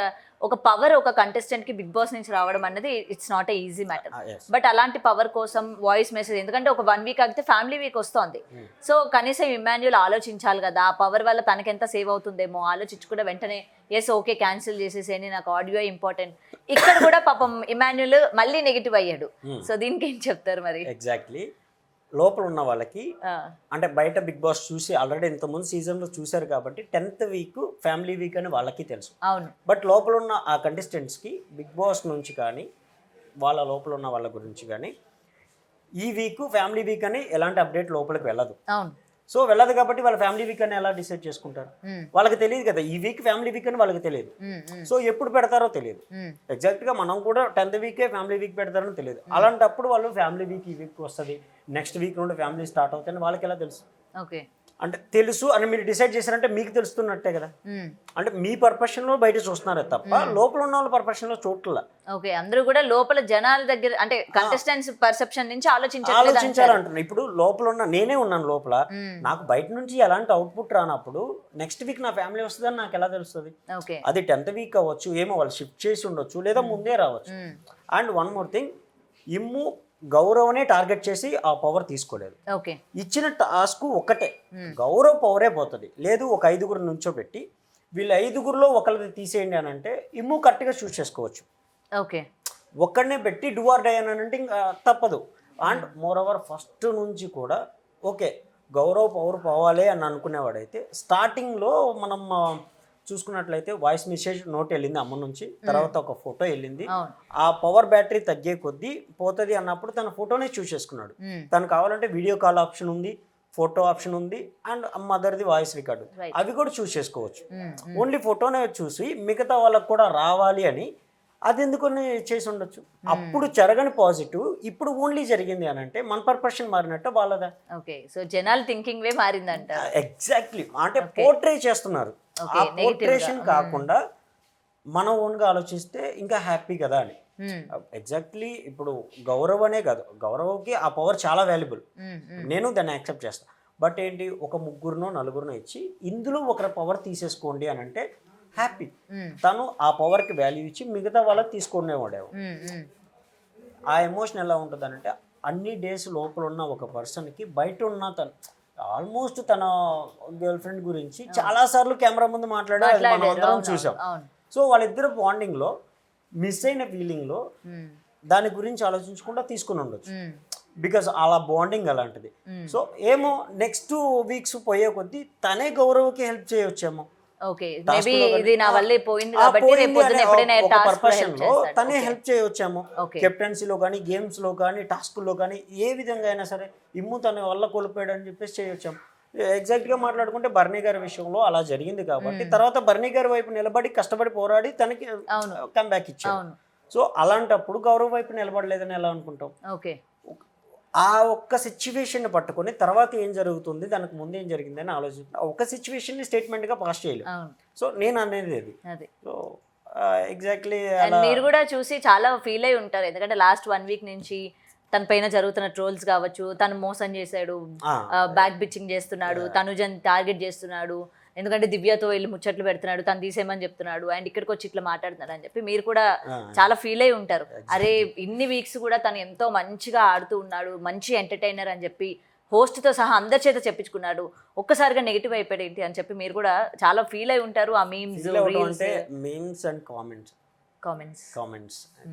ఒక పవర్ ఒక కంటెస్టెంట్కి బిగ్ బాస్ నుంచి రావడం అన్నది it's not a easy matter. But అలాంటి పవర్ కోసం వాయిస్ మెసేజ్, ఎందుకంటే ఒక 1 వీక్ ఆగితే ఫ్యామిలీ వీక్ వస్తుంది. సో కనీసం ఇమాన్యుల్ ఆలోచించాలి కదా, ఆ పవర్ వల్ల తనకెంత సేవ్ అవుతుందేమో ఆలోచించుకుంటే వెంటనే ఎస్ ఓకే క్యాన్సిల్ చేసేసేయండి నాకు ఆడియో ఇంపార్టెంట్. ఇక్కడ కూడా పాపం ఇమాన్యుల్ మళ్ళీ నెగిటివ్ అయ్యాడు. సో దీనికి ఏం చెప్తారు మరి? ఎగ్జాక్ట్లీ లోపల ఉన్న వాళ్ళకి అంటే బయట బిగ్ బాస్ చూసి ఆల్రెడీ ఇంతకుముందు సీజన్లో చూశారు కాబట్టి 10th వీక్ ఫ్యామిలీ వీక్ అని వాళ్ళకి తెలుసు. బట్ లోపల ఉన్న ఆ కంటెస్టెంట్స్కి బిగ్ బాస్ నుంచి కానీ వాళ్ళ లోపల ఉన్న వాళ్ళ గురించి కానీ ఈ వీక్ ఫ్యామిలీ వీక్ అని ఎలాంటి అప్డేట్ లోపలికి వెళ్ళదు. సో వెళ్ళదు కాబట్టి వాళ్ళ ఫ్యామిలీ వీక్ అని ఎలా డిసైడ్ చేసుకుంటారు? వాళ్ళకి తెలియదు కదా, ఈ వీక్ ఫ్యామిలీ వీక్ అని వాళ్ళకి తెలియదు. సో ఎప్పుడు పెడతారో తెలియదు. ఎగ్జాక్ట్గా మనం కూడా 10th వీకే ఫ్యామిలీ వీక్ పెడతారో తెలియదు. అలాంటప్పుడు వాళ్ళు ఫ్యామిలీ వీక్ ఈ వీక్ వస్తుంది, నెక్స్ట్ వీక్ నుండి ఫ్యామిలీ స్టార్ట్ అవుతాయని వాళ్ళకి ఎలా తెలుసు? అంటే తెలుసు అని మీరు డిసైడ్ చేశారంటే మీకు తెలుస్తున్నట్టే కదా. అంటే మీ పర్పషన్లో బయట చూస్తున్నారే తప్ప లోపల ఉన్న వాళ్ళ పర్పషన్లో చూడట్లా. ఓకే అందరూ కూడా లోపల జనాల దగ్గర అంటే కంటెస్టెంట్స్ పర్సెప్షన్ నుంచి ఆలోచించాలంటున్నారు. ఇప్పుడు లోపల ఉన్న నేనే ఉన్నాను లోపల, నాకు బయట నుంచి ఎలాంటి అవుట్పుట్ రానప్పుడు నెక్స్ట్ వీక్ నా ఫ్యామిలీ వస్తుందని నాకు ఎలా తెలుస్తుంది? అది 10th వీక్ అవ్వచ్చు, ఏమో వాళ్ళు షిఫ్ట్ చేసి ఉండొచ్చు, లేదా ముందే రావచ్చు. అండ్ వన్ మోర్ థింగ్, ఇమ్ము గౌరవనే టార్గెట్ చేసి ఆ పవర్ తీసుకోలేదు. ఇచ్చిన టాస్క్ ఒక్కటే, గౌరవ్ పవరే పోతుంది. లేదు ఒక 5గురు నుంచో పెట్టి వీళ్ళు 5గురులో ఒకరిది తీసేయండి అని అంటే ఇమ్ము కరెక్ట్గా చూస్ చేసుకోవచ్చు. ఒక్కడనే పెట్టి డూ ఆర్ డై అని అంటే ఇంకా తప్పదు. అండ్ మోర్ ఓవర్ ఫస్ట్ నుంచి కూడా ఓకే గౌరవ్ పవర్ పోవాలి అని అనుకునేవాడైతే స్టార్టింగ్లో మనం చూసుకున్నట్లయితే వాయిస్ మెసేజ్ నోట్ వెళ్ళింది అమ్మ నుంచి, తర్వాత ఒక ఫోటో వెళ్ళింది. ఆ పవర్ బ్యాటరీ తగ్గే కొద్దీ పోతుంది అన్నప్పుడు తన ఫోటోనే చూస్ చేసుకున్నాడు. తను కావాలంటే వీడియో కాల్ ఆప్షన్ ఉంది, ఫోటో ఆప్షన్ ఉంది, అండ్ మదర్ది వాయిస్ రికార్డు అవి కూడా చూస్ చేసుకోవచ్చు. ఓన్లీ ఫోటోనే చూసి మిగతా వాళ్ళకు కూడా రావాలి అని అది ఎందుకని చేసి ఉండొచ్చు. అప్పుడు జరగని పాజిటివ్ ఇప్పుడు ఓన్లీ జరిగింది అని అంటే మన పర్పషన్ మారినట్టు వాళ్ళదా? సో జనాల థింకింగ్ వే మారిందంట. ఎగ్జాక్ట్లీ అంటే పోర్ట్రే చేస్తున్నారు. ఆ పోర్ట్రేషన్ కాకుండా మన ఓన్గా ఆలోచిస్తే ఇంకా హ్యాపీ కదా అని. ఎగ్జాక్ట్లీ ఇప్పుడు గౌరవ్ అనే కాదు, గౌరవ్కి ఆ పవర్ చాలా వాల్యుబుల్, నేను దాన్ని యాక్సెప్ట్ చేస్తాను. బట్ ఏంటి ఒక 3గురునో 4గురునో ఇచ్చి ఇందులో ఒకరి పవర్ తీసేసుకోండి అని అంటే హ్యాపీ. తను ఆ పవర్కి వాల్యూ ఇచ్చి మిగతా వాళ్ళకి తీసుకునేవాడేమో. ఆ ఎమోషన్ ఎలా ఉంటుంది అంటే అన్ని డేస్ లోపల ఉన్న ఒక పర్సన్కి బయట ఉన్న తను ఆల్మోస్ట్ తన గర్ల్ ఫ్రెండ్ గురించి చాలా సార్లు కెమెరా ముందు మాట్లాడారు, మనం అందరం చూసాం. సో వాళ్ళిద్దరు బాండింగ్లో మిస్ అయిన ఫీలింగ్లో దాని గురించి ఆలోచించకుండా తీసుకుని ఉండొచ్చు, బికాస్ అలా బాండింగ్ అలాంటిది. సో ఏమో నెక్స్ట్ వీక్స్ పోయే కొద్దీ తనే గౌరవ్కి హెల్ప్ చేయొచ్చేమో. తనే హెల్ప్ చేయొచ్చేమో కెప్టెన్సీలో కానీ గేమ్స్ లో కానీ టాస్కుల్లో కానీ ఏ విధంగా అయినా సరే ఇమ్ము తన వల్ల కోల్పోయాడు అని చెప్పేసి చేయొచ్చాము. ఎగ్జాక్ట్ గా మాట్లాడుకుంటే బర్నీ గారి విషయంలో అలా జరిగింది కాబట్టి తర్వాత బర్నీ గారి వైపు నిలబడి కష్టపడి పోరాడి తనకి కంబ్యాక్ ఇచ్చాడు. సో అలాంటప్పుడు గౌరవ్ వైపు నిలబడలేదని ఎలా అనుకుంటాం? ఆ ఒక్క సిచ్యువేషన్ పట్టుకొని తర్వాత ఏం జరుగుతుంది, దానికి ముందు ఏం జరిగింది అని ఆలోచించి ఒక సిచ్యువేషన్ని స్టేట్మెంట్గా పాస్ చేయలేదు. అవును సో నేను అనేది అది. అదే సో ఎగ్జాక్ట్లీ అండ్ మీరు కూడా చూసి చాలా ఫీల్ అయి ఉంటారు, ఎందుకంటే లాస్ట్ 1 వీక్ నుంచి తన పైన జరుగుతున్న ట్రోల్స్ కావచ్చు, తను మోసం చేశాడు, బ్యాక్ బిచ్చింగ్ చేస్తున్నాడు, తనుజన్ టార్గెట్ చేస్తున్నాడు, ఎందుకంటే దివ్యతో వెళ్ళి ముచ్చట్లు పెడుతున్నాడు, తను తీసేయమని చెప్తున్నాడు, అండ్ ఇక్కడికి వచ్చి ఇట్లా మాట్లాడుతున్నాడు అని చెప్పి మీరు కూడా చాలా ఫీల్ అయి ఉంటారు. అరే ఇన్ని వీక్స్ కూడా తను ఎంతో మంచిగా ఆడుతూ ఉన్నాడు, మంచి ఎంటర్టైనర్ అని చెప్పి హోస్ట్తో సహా అందరి చేత చెప్పించుకున్నాడు, ఒక్కసారిగా నెగిటివ్ అయిపోయాడు ఏంటి అని చెప్పి మీరు కూడా చాలా ఫీల్ అయి ఉంటారు. ఆ మీమ్స్ అంటే memes and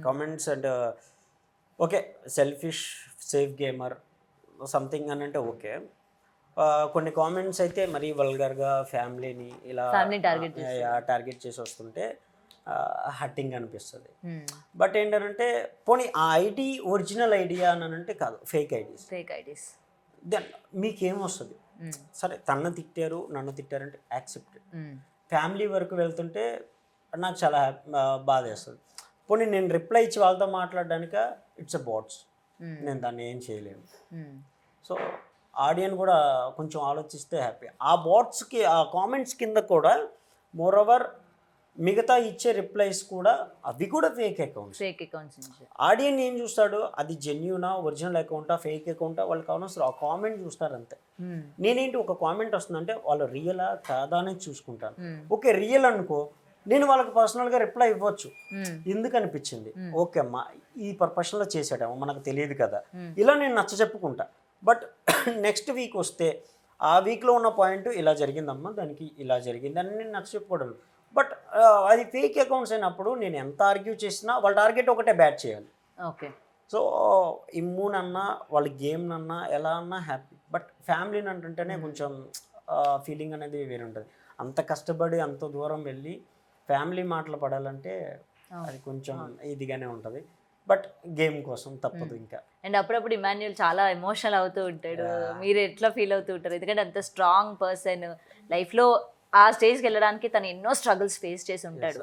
comments and okay selfish safe gamer something అని అంటే ఓకే. కొన్ని కామెంట్స్ అయితే మరీ వల్గర్గా ఫ్యామిలీని ఇలా టార్గెట్ చేసి వస్తుంటే హట్టింగ్ అనిపిస్తుంది. బట్ ఏంటంటే పోనీ ఆ ఐడి ఒరిజినల్ ఐడియా అని అంటే కాదు, ఫేక్ ఐడీస్. దెన్ మీకేం వస్తుంది? సరే తను తిట్టారు నన్ను తిట్టారంటే యాక్సెప్టెడ్. ఫ్యామిలీ వరకు వెళ్తుంటే నాకు చాలా బాధ వేస్తుంది. పోనీ నేను రిప్లై ఇచ్చి వాళ్ళతో మాట్లాడడానిక ఇట్స్ అ బాట్స్, నేను దాన్ని ఏం చేయలేను. సో ఆడియన్ కూడా కొంచెం ఆలోచిస్తే హ్యాపీ. ఆ బాట్స్కి ఆ కామెంట్స్ కింద కూడా మోర్ ఓవర్ మిగతా ఇచ్చే రిప్లైస్ కూడా అవి కూడా ఫేక్ అకౌంట్స్. ఆడియన్ ఏం చూస్తాడు, అది జెన్యూనా ఒరిజినల్ అకౌంటా ఫేక్ అకౌంటా వాళ్ళకి అవసరం, ఆ కామెంట్ చూస్తారు అంతే. నేనేంటి ఒక కామెంట్ వస్తుందంటే వాళ్ళు రియలా కాదా అనేది చూసుకుంటాను. ఓకే రియల్ అనుకో, నేను వాళ్ళకి పర్సనల్గా రిప్లై ఇవ్వచ్చు, ఎందుకు అనిపించింది, ఓకే అమ్మా ఈ పర్పస్లో చేసాడేమో మనకు తెలియదు కదా, ఇలా నేను నచ్చ చెప్పుకుంటా. బట్ నెక్స్ట్ వీక్ వస్తే ఆ వీక్లో ఉన్న పాయింట్ ఇలా జరిగిందమ్మా, దానికి ఇలా జరిగింది అని నేను నచ్చ చెప్పుకోవడం. బట్ అది ఫేక్ అకౌంట్స్ అయినప్పుడు నేను ఎంత ఆర్గ్యూ చేసినా వాళ్ళ టార్గెట్ ఒకటే బ్యాట్ చేయాలి. ఓకే. సో ఇమ్మూనన్నా వాళ్ళ గేమ్నన్నా ఎలా అన్నా హ్యాపీ. బట్ ఫ్యామిలీని అంటుంటేనే కొంచెం ఫీలింగ్ అనేది వేరే ఉంటుంది. అంత కష్టపడి అంత దూరం వెళ్ళి ఫ్యామిలీ మాటలు పడాలంటే అది కొంచెం ఇదిగానే ఉంటుంది. బట్ గేమ్ కోసం తప్పదు ఇంకా. అండ్ అప్పుడప్పుడు ఇమాన్యుయల్ చాలా ఎమోషనల్ అవుతూ ఉంటాడు, మీరు ఎట్లా ఫీల్ అవుతూ ఉంటారు? ఎందుకంటే అంత స్ట్రాంగ్ పర్సన్, లైఫ్లో ఆ స్టేజ్కి వెళ్ళడానికి తను ఎన్నో స్ట్రగుల్స్ ఫేస్ చేసి ఉంటాడు,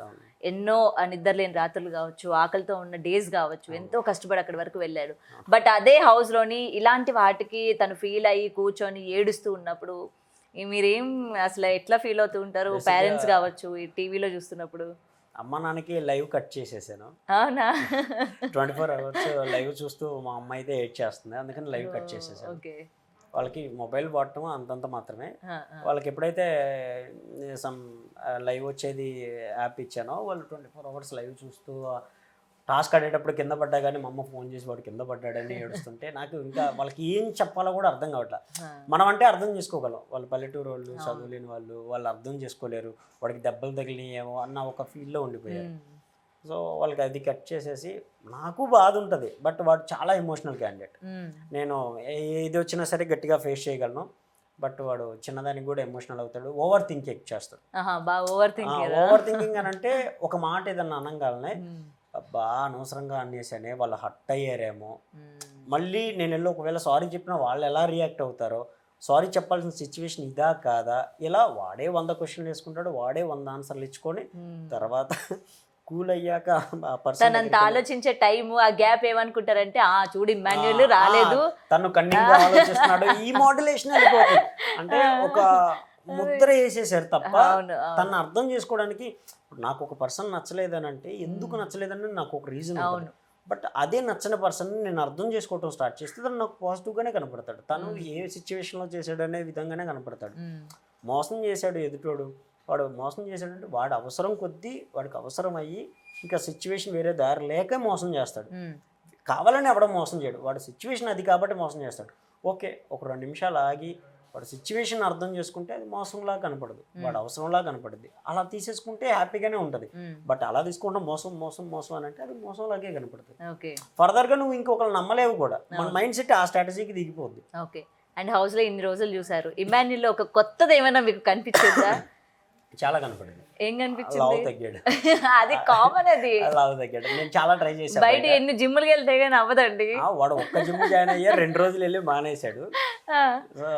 ఎన్నో నిద్రలేని రాత్రులు కావచ్చు, ఆకలితో ఉన్న డేస్ కావచ్చు, ఎంతో కష్టపడి అక్కడి వరకు వెళ్ళాడు. బట్ అదే హౌస్లోని ఇలాంటి వాటికి తను ఫీల్ అయ్యి కూర్చొని ఏడుస్తూ ఉన్నప్పుడు మీరేం అసలు ఎట్లా ఫీల్ అవుతూ ఉంటారు? పేరెంట్స్ కావచ్చు ఈ టీవీలో చూస్తున్నప్పుడు. అమ్మ నాన్నకి లైవ్ కట్ చేసేసాను. అవునా? 24 hours లైవ్ చూస్తూ మా అమ్మ అయితే ఎయిట్ చేస్తుంది, అందుకని లైవ్ కట్ చేసేసాను. వాళ్ళకి మొబైల్ వాడటం అంతంత మాత్రమే. వాళ్ళకి ఎప్పుడైతే సమ్ లైవ్ వచ్చేది యాప్ ఇచ్చానో వాళ్ళు 24 hours లైవ్ చూస్తూ టాస్క్ ఆడేటప్పుడు కింద పడ్డా కానీ మా అమ్మ ఫోన్ చేసి వాడు కింద పడ్డాడని ఏడుస్తుంటే నాకు ఇంకా వాళ్ళకి ఏం చెప్పాలో కూడా అర్థం కావట్లా. మనం అంటే అర్థం చేసుకోగలం, వాళ్ళు పల్లెటూరు వాళ్ళు చదువులేని వాళ్ళు అర్థం చేసుకోలేరు, వాడికి దెబ్బలు తగిలినాయేమో అన్న ఒక ఫీల్లో ఉండిపోయారు. సో వాళ్ళకి అది కట్ చేసేసి నాకు బాధ ఉంటుంది. బట్ వాడు చాలా ఎమోషనల్ క్యాండిడేట్. నేను ఏది వచ్చినా సరే గట్టిగా ఫేస్ చేయగలను, బట్ వాడు చిన్నదానికి కూడా ఎమోషనల్ అవుతాడు, ఓవర్ థింకింగ్ చేస్తాడు. ఓవర్ థింకింగ్ అని అంటే ఒక మాట ఏదన్నా అనగానే అబ్బా అనవసరంగా అనేసానే వాళ్ళు హట్ అయ్యారేమో, మళ్ళీ నేను వెళ్ళి ఒకవేళ సారీ చెప్పినా వాళ్ళు ఎలా రియాక్ట్ అవుతారో, సారీ చెప్పాల్సిన సిచ్యువేషన్ ఇదా కాదా, ఇలా వాడే 100 క్వశ్చన్లు వేసుకుంటాడు, వాడే 100 ఆన్సర్లు ఇచ్చుకొని తర్వాత కూల్ అయ్యాక తనంత ఆలోచించే టైం ఆ గ్యాప్ ఏమనుకుంటారంటే చూడు ఇమాన్యుయల్ రాలేదు, తను కన్నీగా ఆలోచిస్తున్నాడు, ఈ మోడ్యులేషన్ వెళ్ళిపోతుంది. అంటే ఒక ముద్ర వేసేసారు తప్ప తను అర్థం చేసుకోవడానికి. నాకు ఒక పర్సన్ నచ్చలేదని అంటే ఎందుకు నచ్చలేదని నాకు ఒక రీజన్, బట్ అదే నచ్చని పర్సన్ నేను అర్థం చేసుకోవటం స్టార్ట్ చేస్తే తను నాకు పాజిటివ్గానే కనపడతాడు. తను ఏ సిచ్యువేషన్లో చేశాడు అనే విధంగానే కనపడతాడు. మోసం చేశాడు ఎదుటోడు, వాడు మోసం చేశాడంటే వాడు అవసరం కొద్దీ వాడికి అవసరం అయ్యి ఇంకా సిచ్యువేషన్ వేరే దారి లేక మోసం చేస్తాడు. కావాలని ఎవడో మోసం చేయడు, వాడు సిచ్యువేషన్ అది కాబట్టి మోసం చేస్తాడు. ఓకే ఒక 2 నిమిషాలు ఆగి వాడు సిచ్యువేషన్ అర్థం చేసుకుంటే అది మోసంలా కనపడదు, వాడు అవసరంలా కనపడుద్ది. అలా తీసేసుకుంటే హ్యాపీగానే ఉంటుంది. బట్ అలా తీసుకుంటే మోసం మోసం మోసం అని అంటే అది మోసంలాగే కనపడుతుంది. ఫర్దర్గా నువ్వు ఇంకొకరు నమ్మలేవు కూడా, మన మైండ్ సెట్ ఆ స్ట్రాటజీకి దిగిపోద్ది. ఓకే. అండ్ హౌస్లో ఇన్ని రోజులు చూసారు, ఇమాన్యుయల్లో ఒక కొత్తది ఏమైనా మీకు కనిపించిందా? చాలా కనపడింది. ఏం కనిపించింది? లావు తగ్గాడు. అది కామన్, అది లావు తగ్గాడు. నేను చాలా ట్రై చేశాను, బయట ఎన్ని జిమ్ములకి వెళ్తే కానీ అవ్వదండి. వాడు ఒక్క జిమ్ జాయిన్ అయ్యా 2 రోజులు వెళ్ళి మానేశాడు. సో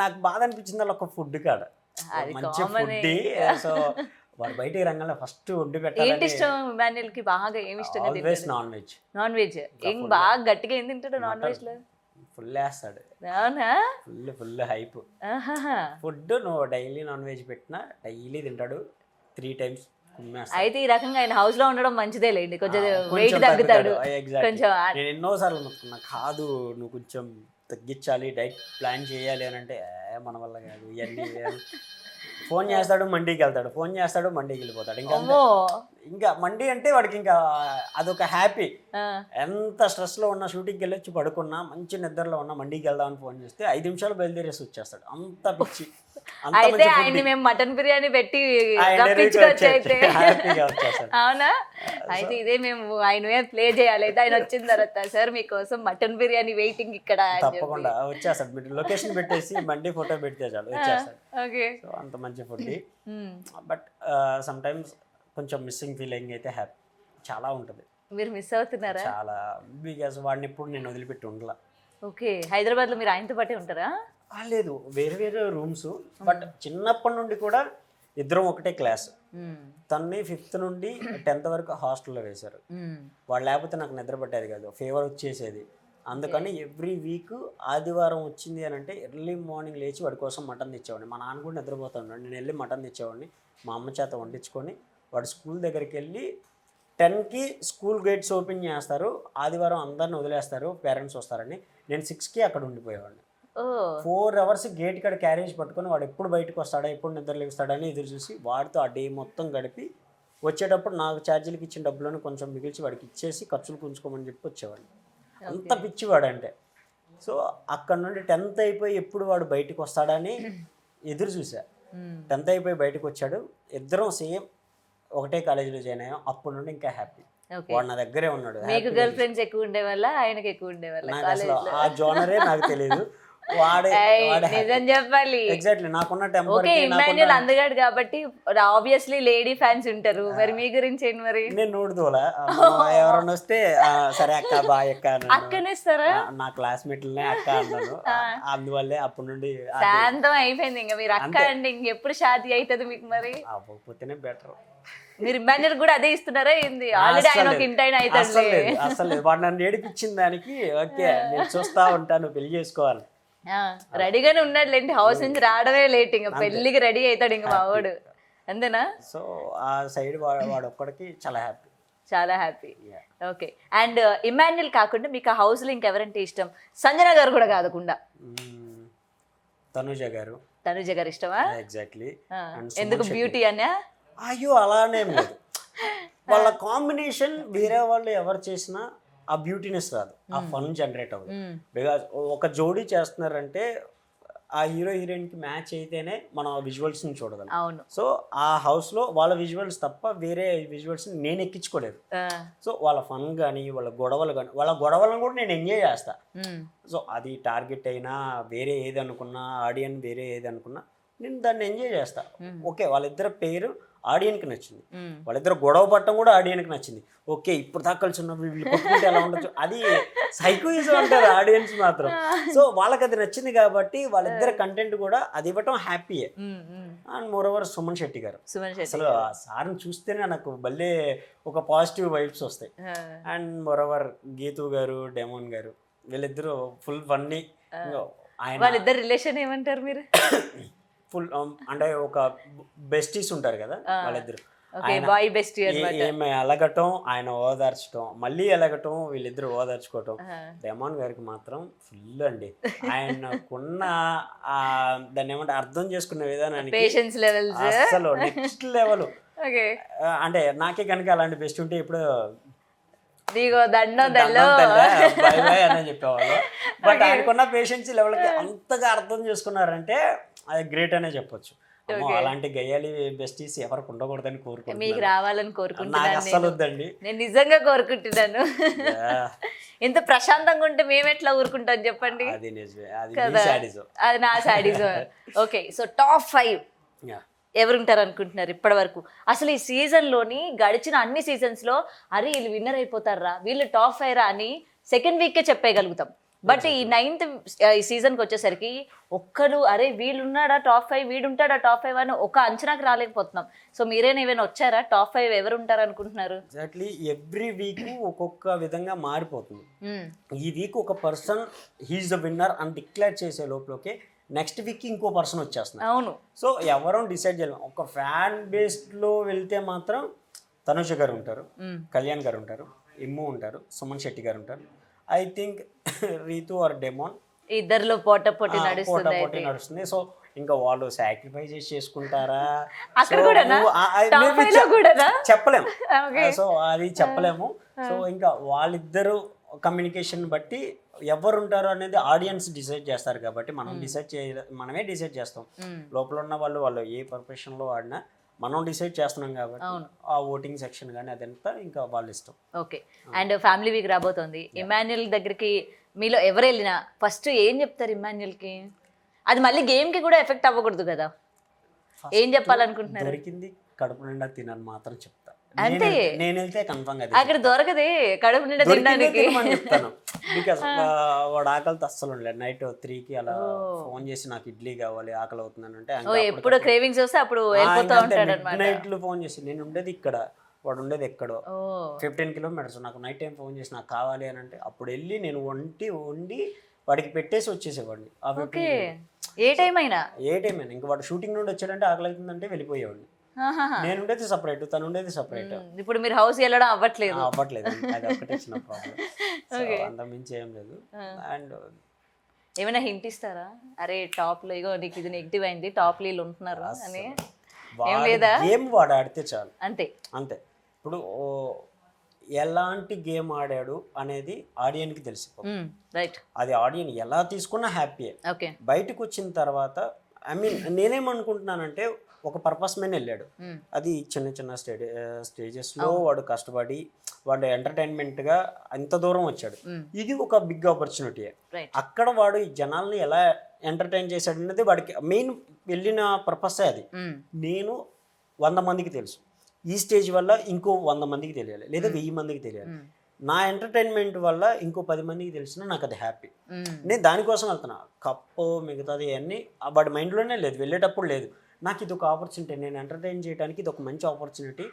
నాకు బాధ అనిపించింది వాళ్ళ ఒక ఫుడ్ కాడ, మంచి ఫుడ్. సో వాడు బయట ఈ రంగంలో ఫస్ట్ వండి పెట్టాలి. ఏంటి ఇష్టం ఇమాన్యుయల్ కి బాగా? ఏమి ఇష్టం? Always non veg. Non veg ఏం బాగా గట్టిగా ఏం తింటాడు నాన్ వెజ్ లో? ఫుల్ వేస్తాడు, అవునా? Full hype. ఆహాహా. ఫుడ్ నువ్వు డైలీ నాన్ వెజ్ పెట్టినా డైలీ తింటాడు, 3 times కుమ్మేస్తాడు. అయితే ఈ రకంగా ఆయన హౌస్ లో ఉండడం మంచిదే లేండి, కొంచెం వెయిట్ తగ్గుతాడు. కొంచెం నేను ఎన్నోసార్లు అనుకున్నా, కాదు నువ్వు కొంచెం తగ్గించాలి, డైట్ ప్లాన్ చేయాలి అని అంటే మన వల్ల కాదు ఇవన్నీ. ఫోన్ చేస్తాడు మండీకి వెళ్తాడు, ఫోన్ చేస్తాడు మండీకి వెళ్ళిపోతాడు. ఇంకా మండీ అంటే వాడికి ఇంకా అదొక హ్యాపీ. ఎంత స్ట్రెస్లో ఉన్నా, షూటింగ్కి వెళ్ళొచ్చి పడుకున్నా, మంచి నిద్రలో ఉన్నా, మండీకి వెళ్దామని ఫోన్ చేస్తే 5 నిమిషాలు బయలుదేరేసి వచ్చేస్తాడు. అంత పిచ్చి. అయితే ఆయన్ని మేము మటన్ బిర్యానీ పెట్టి రప్పించుకోవచ్చు అయితే. హ్యాపీగా వచ్చేస్తాడు. అవునా? అయితే ఇదే మేము ఆయన ప్లే చేయాలి. అయితే ఆయన వచ్చిన తర్వాత సార్ మీకోసం మటన్ బిర్యానీ వెయిటింగ్ ఇక్కడ. తప్పకుండా వచ్చేస్తాడు, మీరు లొకేషన్ పెట్టేసి మండీ ఫోటో పెడితే చాలు వచ్చేస్తాడు. ఓకే. సో అంత మంచి ఫుడ్. బట్ సమ్ టైమ్స్ కొంచెం మిస్సింగ్ ఫీలింగ్ అయితే చాలా ఉంటుంది. మీరు మిస్ అవుతున్నారా? చాలా, బికాస్ వాడిని ఎప్పుడు నేను వదిలిపెట్టి ఉండలా. ఓకే. హైదరాబాద్లో మీరు ఆయనతో పాటే ఉంటారా? లేదు, వేరే వేరే రూమ్స్. బట్ చిన్నప్పటి నుండి కూడా ఇద్దరం ఒకటే క్లాస్. తన్ని 5th నుండి 10th వరకు హాస్టల్లో వేశారు. వాడు లేకపోతే నాకు నిద్ర పట్టేది కాదు, ఫీవర్ వచ్చేసేది. అందుకని ఎవ్రీ వీక్ ఆదివారం వచ్చింది అని అంటే ఎర్లీ మార్నింగ్ లేచి వాడి కోసం మటన్ తెచ్చేవాడిని. మా నాన్న కూడా నిద్రపోతున్నాడు, నేను వెళ్ళి మటన్ తెచ్చేవాడిని. మా అమ్మ చేత వండించుకొని వాడు స్కూల్ దగ్గరికి వెళ్ళి 10కి స్కూల్ గేట్స్ ఓపెన్ చేస్తారు, ఆదివారం అందరిని వదిలేస్తారు పేరెంట్స్ వస్తారని. నేను 6కి అక్కడ ఉండిపోయేవాడిని. 4 hours గేట్ కాడ క్యారేజ్ పట్టుకొని వాడు ఎప్పుడు బయటకు వస్తాడా, ఎప్పుడు నిద్ర లేస్తాడని ఎదురు చూసి వాడితో ఆ డే మొత్తం గడిపి వచ్చేటప్పుడు నాకు ఛార్జీలకి ఇచ్చిన డబ్బులను కొంచెం మిగిల్చి వాడికి ఇచ్చేసి ఖర్చులు పుంజుకోమని చెప్పి వచ్చేవాడిని. అంత పిచ్చివాడు అంటే. సో అక్కడ నుండి 10th అయిపోయి ఎప్పుడు వాడు బయటకు వస్తాడని ఎదురు చూసా. 10th అయిపోయి బయటకు వచ్చాడు, ఇద్దరం సేమ్ ఒకటే కాలేజీలో జాయిన్ అయ్యాం. అప్పటి నుండి ఇంకా హ్యాపీ. వాడు నా దగ్గరే ఉన్నాడు. మీకు గర్ల్ ఫ్రెండ్స్ ఎక్కువ ఉండేవాళ్ళ, ఆయనకి ఎక్కువ ఉండేవాళ్ళ? నాకు అసలు ఆ జోనరే నాకు తెలియదు. నిజం చెప్పాలి. ఎగ్జాక్ట్లీ నాకున్న టెంపర్. ఓకే, ఇమాన్యుల్ అందగాడు కాబట్టి ఆబ్వియస్లీ లేడీ ఫ్యాన్స్ ఉంటారు. మరి మీ గురించి ఏంటి? మరి నేను నోడుదోలా, ఎవరైనా వస్తే సరే అక్క బాయ్ అక్క అక్కనేస్తారా? నా క్లాస్మేట్లనే అక్క అన్నాను. అందువల్లే అప్పటి నుండి శాంతం అయిపోయింది. ఇంకా మీరు అక్క అంటే ఇంకెప్పుడు షాదీ అవుతుంది మీకు? మరి అవ్వకపోతేనే బెటర్. మీరు ఇమాన్యుల్ కూడా అదే ఇస్తున్నారా ఏంది? ఆల్రెడీ ఆయన ఒక ఇంటైన అవుతాడు. అసలు వాడు నన్ను ఏడిపించిన దానికి ఓకే నేను చూస్తా ఉంటాను, పెళ్లి చేసుకోవాలి రెడీగానే ఉన్నాడులేండి. హౌస్ నుంచి రావడమే లేట్, ఇంకా పెళ్లికి రెడీ అవుతాడు ఇంకా మా వాడు. అంతేనా? సో ఆ సైడ్ వాడు ఒక్కడికి చాలా హ్యాపీ. చాలా హ్యాపీ. ఓకే. అండ్ ఇమాన్యుల్ కాకుండా మీకు ఆ హౌస్ లో ఇంకెవరంటే ఇష్టం? సంజన గారు కూడా కాదకుండా తనుజ గారు. తనుజ గారు ఇష్టమా? ఎగ్జాక్ట్లీ. ఎందుకు? బ్యూటీ అనే? అయ్యో అలానే లేదు, వాళ్ళ కాంబినేషన్ వేరే వాళ్ళు ఎవరు చేసినా ఆ బ్యూటీనెస్ రాదు, ఆ ఫన్ జనరేట్ అవ్వదు. బికాజ్ ఒక జోడీ చేస్తున్నారంటే ఆ హీరో హీరోయిన్ కి మ్యాచ్ అయితేనే మనం ఆ విజువల్స్ ని చూడగలం. అవును. సో ఆ హౌస్ లో వాళ్ళ విజువల్స్ తప్ప వేరే విజువల్స్ నేను ఎక్కించుకోలేదు. సో వాళ్ళ ఫన్ కానీ వాళ్ళ గొడవలు కానీ, వాళ్ళ గొడవలను కూడా నేను ఎంజాయ్ చేస్తా. సో అది టార్గెట్ అయినా వేరే ఏది అనుకున్నా, ఆడియన్స్ వేరే ఏది అనుకున్నా నేను దాన్ని ఎంజాయ్ చేస్తా. ఓకే, వాళ్ళిద్దరు పేరు ఆడియన్కి నచ్చింది, వాళ్ళిద్దరు గొడవ పట్టడం కూడా ఆడియన్కి నచ్చింది. ఓకే, ఇప్పుడు దాకా కలిసి ఉన్న వీళ్ళు కొట్టుకుంటే ఎలా ఉండొచ్చు, అది సైకోయిజం అంటారు ఆడియన్స్ మాత్రం. సో వాళ్ళకి అది నచ్చింది కాబట్టి వాళ్ళిద్దరు కంటెంట్ కూడా అది ఇవ్వటం హ్యాపీయే. అండ్ మోరోవర్ సుమన్ శెట్టి గారు, అసలు ఆ సార్ని చూస్తేనే నాకు భలే ఒక పాజిటివ్ వైబ్స్ వస్తాయి. అండ్ మోరోవర్ గీతూ గారు, డెమోన్ గారు, వీళ్ళిద్దరూ ఫుల్ ఫన్నీ. వాళ్ళిద్దరు రిలేషన్ ఏమంటారు మీరు? ఫుల్ అంటే ఒక బెస్టీస్ ఉంటారు కదా వాళ్ళిద్దరు, ఏమి ఎలగటం, ఆయన ఓదార్చడం, మళ్ళీ ఎలగటం, వీళ్ళిద్దరు ఓదార్చుకోవటం. డెమాన్ గారికి మాత్రం ఫుల్ అండి. ఆయనకున్న దాన్ని ఏమంటే అర్థం చేసుకునే విధానానికి అసలు నెక్స్ట్ లెవెల్. అంటే నాకే కనుక అలాంటి బెస్ట్ ఉంటే ఇప్పుడు బాయ్ బాయ్ అని చెప్పేవాళ్ళు. బట్ ఆయనకున్న పేషెన్స్ లెవెల్కి అంతగా అర్థం చేసుకున్నారంటే అది గ్రేట్ అనే చెప్పొచ్చు. అలాంటి గయ్యాలి బెస్టీస్ ఎవరికి ఉండకూడదని కోరుకుంటున్నాను. మీకు రావాలని కోరుకుంటున్నాను. నాకు అస్సలు వద్దండి, నేను నిజంగా కోరుకుంటున్నాను. ఎంత ప్రశాంతంగా ఉంటే మేము ఎట్లా ఊరుకుంటాం చెప్పండి? అది నిజమే, అది నా సాడిజం. ఓకే, సో టాప్ 5 ఎవరుంటారు అనుకుంటున్నారు ఇప్పటి వరకు? అసలు ఈ సీజన్లోని గడిచిన అన్ని సీజన్స్లో అరే వీళ్ళు విన్నర్ అయిపోతారా, వీళ్ళు టాప్ 5 రా అని సెకండ్ వీకే చెప్పేయగలుగుతాం. బట్ ఈ 9th ఈ సీజన్కి వచ్చేసరికి ఒక్కరు అరే వీళ్ళున్నాడా టాప్ 5 వీడుంటాడా టాప్ 5 అని ఒక అంచనాకి రాలేకపోతున్నాం. సో మీరేనా ఏమైనా వచ్చారా టాప్ 5 ఎవరు ఉంటారు అనుకుంటున్నారు? ఎగ్జాక్ట్లీ ఎవ్రీ వీక్ ఒక్కొక్క విధంగా మారిపోతుంది. ఈ వీక్ ఒక పర్సన్ హీఈస్ ద విన్నర్ అని డిక్లేర్ చేసే లోపలకే నెక్స్ట్ వీక్ ఇంకో పర్సన్ వచ్చేస్తున్నారు. అవును. సో ఎవరో డిసైడ్ చేయలేము. ఒక ఫ్యాన్ బేస్డ్లో వెళ్తే మాత్రం తనుష గారు ఉంటారు, కళ్యాణ్ గారు ఉంటారు, ఇమ్ము ఉంటారు, సుమన్ శెట్టి గారు ఉంటారు. I think Ritu or Demon ఇద్దరిలో పోటీ నడుస్తుంది. సో ఇంకా వాళ్ళు సాక్రిఫైస్ చేసుకుంటారా చెప్పలేము. సో అది చెప్పలేము. సో ఇంకా వాళ్ళిద్దరు కమ్యూనికేషన్ బట్టి ఎవరు ఉంటారు అనేది ఆడియన్స్ డిసైడ్ చేస్తారు. కాబట్టి మనమే డిసైడ్ చేస్తాం. లోపల ఉన్న వాళ్ళు ఏ ప్రొఫెషన్లో ఆడినా మనం డిసైడ్ చేస్తున్నాం కాబట్టి ఆ ఓటింగ్ సెక్షన్ కానీ అదంతా ఇంకా వాళ్ళ ఇష్టం. ఓకే. అండ్ ఫ్యామిలీ వీక్ రాబోతోంది. ఇమాన్యుయల్ దగ్గరికి మీలో ఎవరు వెళ్ళినా ఫస్ట్ ఏం చెప్తారు ఇమాన్యుయల్కి? అది మళ్ళీ గేమ్కి కూడా ఎఫెక్ట్ అవ్వకూడదు కదా, ఏం చెప్పాలనుకుంటున్నారు? దొరికింది కడుపు నిండా తినని మాత్రం చెప్తా. అంతే. నేను వెళ్తే కన్ఫర్మ్ గా అక్కడ దొరకదే కడుపు నిండా తినడానికి చెప్తాను. బికాస్ వాడు ఆకలితో అస్సలు ఉండలేదు. నైట్ 3కి అలా ఫోన్ చేసి నాకు ఇడ్లీ కావాలి ఆకలి అవుతుందని అంటే ఎప్పుడు క్రేవింగ్స్ వస్తే అప్పుడు వెళ్ళిపోతూ ఉంటాడు అన్నమాట. నైట్లు ఫోన్ చేసి నేను ఉండేది ఇక్కడ, వాడు ఉండేది ఎక్కడో 15 కిలోమీటర్స్. నాకు నైట్ టైం ఫోన్ చేసి నాకు కావాలి అని అంటే అప్పుడు వెళ్ళి నేను వండి వాడికి పెట్టేసి వచ్చేసేవాడిని. ఏ టైం అయినా ఇంకా వాడు షూటింగ్ నుండి వచ్చాడంటే ఆకలి అవుతుందంటే వెళ్ళిపోయేవాడిని. నేను ఉండేది సపరేట్, తను ఉండేది సపరేట్. ఇప్పుడు మీరు హౌస్ వెళ్ళడం అవ్వట్లేదు. అది ఒకటే చిన్న ప్రాబ్లం, అంత మించి ఏం లేదు. అండ్ ఏమైనా హింట్ ఇస్తారా? అరే టాప్ లో ఇగో నీకు ఇది నెగిటివ్ అయింది, టాప్ లో ఉంటున్నారు అని ఏం లేదా? గేమ్ వాడు ఆడితే చాలు, అంతే. ఇప్పుడు ఎలాంటి గేమ్ ఆడాడు అనేది ఆడియన్కి తెలిసిపోతుంది. రైట్. అది ఆడియన్ ఎలా తీసుకున్నా హ్యాపీయే. బయటకు వచ్చిన తర్వాత ఐ మీన్ నేనేమనుకుంటున్నానంటే ఒక పర్పస్ మీద వెళ్ళాడు. అది చిన్న స్టేజెస్లో వాడు కష్టపడి వాడు ఎంటర్టైన్మెంట్గా అంత దూరం వచ్చాడు. ఇది ఒక బిగ్ ఆపర్చునిటీ. అక్కడ వాడు ఈ జనాల్ని ఎలా ఎంటర్టైన్ చేశాడు అనేది వాడికి మెయిన్ వెళ్ళిన పర్పసే అది. నేను 100 మందికి తెలుసు, ఈ స్టేజ్ వల్ల ఇంకో 100 మందికి తెలియాలి, లేదా 1000 మందికి తెలియాలి. నా ఎంటర్టైన్మెంట్ వల్ల ఇంకో 10 మందికి తెలిసినా నాకు అది హ్యాపీ. నేను దానికోసం వెళ్తున్నా. కప్పు మిగతాది అన్నీ వాడి మైండ్లోనే లేదు, వెళ్ళేటప్పుడు లేదు. నాకు ఇది ఒక ఆపర్చునిటీ, నేను ఎంటర్టైన్ చేయడానికి ఇది ఒక మంచి ఆపర్చునిటీ.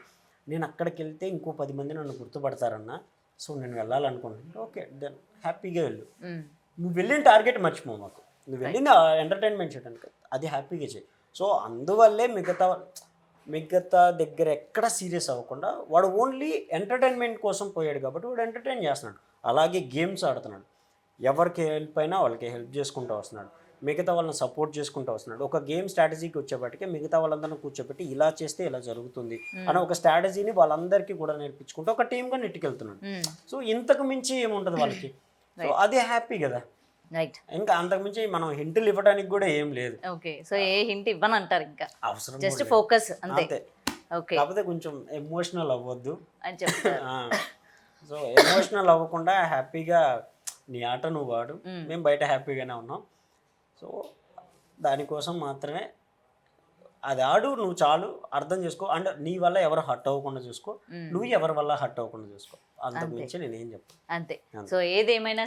నేను అక్కడికి వెళ్తే ఇంకో 10 మంది నన్ను గుర్తుపడతారన్న. సో నేను వెళ్ళాలనుకుంటున్నాను. ఓకే దెన్ హ్యాపీగా వెళ్ళు. నువ్వు వెళ్ళిన టార్గెట్ మర్చిపో. మాకు నువ్వు వెళ్ళింది ఎంటర్టైన్మెంట్ చేయడానికి, అది హ్యాపీగా చేయి. సో అందువల్లే మిగతా దగ్గర ఎక్కడ సీరియస్ అవ్వకుండా వాడు ఓన్లీ ఎంటర్టైన్మెంట్ కోసం పోయాడు కాబట్టి వాడు ఎంటర్టైన్ చేస్తున్నాడు. అలాగే గేమ్స్ ఆడుతున్నాడు. ఎవరికి హెల్ప్ అయినా వాళ్ళకి హెల్ప్ చేసుకుంటూ వస్తున్నాడు, మిగతా వాళ్ళని సపోర్ట్ చేసుకుంటూ వస్తున్నాడు. ఒక గేమ్ స్ట్రాటజీకి వచ్చేప్పటికే మిగతా వాళ్ళందరినీ కూర్చోబెట్టి ఇలా చేస్తే ఇలా జరుగుతుంది అని ఒక స్ట్రాటజీని వాళ్ళందరికీ కూడా నేర్పించుకుంటూ ఒక టీమ్గా నెట్టుకెళ్తున్నాడు. సో ఇంతకు మించి ఏముంటుంది వాళ్ళకి? సో అదే హ్యాపీ కదా. ఇంకా అంతకు మించి మనం హింట్లు ఇవ్వడానికి కూడా ఏం లేదు. ఓకే. సో ఏ హింట్ ఇవ్వనంటారు, ఇంకా అవసరం జస్ట్ ఫోకస్ అంతే. ఓకే. కాకపోతే కొంచెం ఎమోషనల్ అవ్వద్దు అని చెప్తారు. సో ఎమోషనల్ అవ్వకుండా హ్యాపీగా నీ ఆట నువ్వు వాడు, మేము బయట హ్యాపీగానే ఉన్నాం. సో దానికోసం మాత్రమే అది ఆడు, నువ్వు చాలు అర్థం చేసుకో. అంటే నీ వల్ల ఎవరు హర్ట్ అవ్వకుండా చూసుకో, నువ్వు ఎవరి వల్ల హర్ట్ అవ్వకుండా చూసుకో. అంతకు మించి నేనేం చెప్పాను అంతే. సో ఏదేమైనా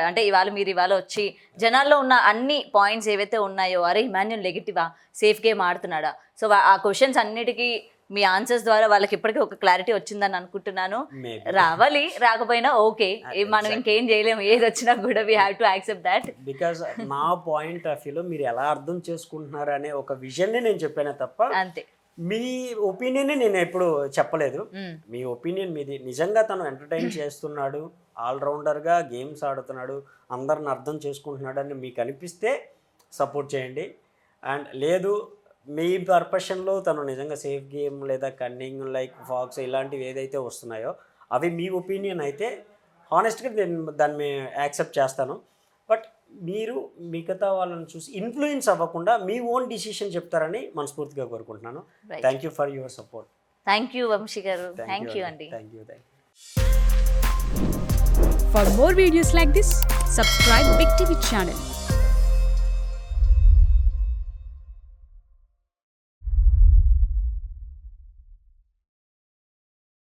అంటే ఇవాళ వచ్చి జనాల్లో ఉన్న అన్ని పాయింట్స్ ఏవైతే ఉన్నాయో, అరే ఇమాన్యుయల్ నెగిటివా, సేఫ్ గేమ్ ఆడుతున్నాడా, సో ఆ క్వశ్చన్స్ అన్నిటికీ మీ ఆన్సర్స్ ద్వారా వాళ్ళకి ఇప్పటికీ ఒక క్లారిటీ వచ్చిందని అనుకుంటున్నాను. రావాలి, రాకపోయినా ఓకే, మనం ఇంకేం చేయలేము, ఏది వచ్చినా కూడా we have to accept that. Because నా పాయింట్ ఆఫ్ వ్యూలో మీరు ఎలా అర్థం చేసుకుంటున్నారు అనే ఒక విజన్ని నేను చెప్పానే తప్ప అంతే మీ ఒపీనియన్ నేను ఎప్పుడు చెప్పలేదు. మీ ఒపీనియన్ మీది. నిజంగా తను ఎంటర్టైన్ చేస్తున్నాడు, ఆల్రౌండర్గా గేమ్స్ ఆడుతున్నాడు, అందరిని అర్థం చేసుకుంటున్నాడు అని మీకు అనిపిస్తే సపోర్ట్ చేయండి. అండ్ లేదు మీ పర్పషన్లో తను నిజంగా సేఫ్ గేమ్ లేదా కన్నింగ్ లైక్ ఫాక్స్ ఇలాంటివి ఏదైతే వస్తున్నాయో అవి మీ ఒపీనియన్ అయితే హానెస్ట్గా నేను దాన్ని యాక్సెప్ట్ చేస్తాను. బట్ మీరు మిగతా వాళ్ళని చూసి ఇన్ఫ్లుయెన్స్ అవ్వకుండా మీ ఓన్ డిసిషన్ చెప్తారని మనస్ఫూర్తిగా కోరుకుంటున్నాను. Thank you for your support. Thank you Vamshi గారు. థ్యాంక్ యూ అండి. Thank you. For more videos like this, subscribe Big TV channel.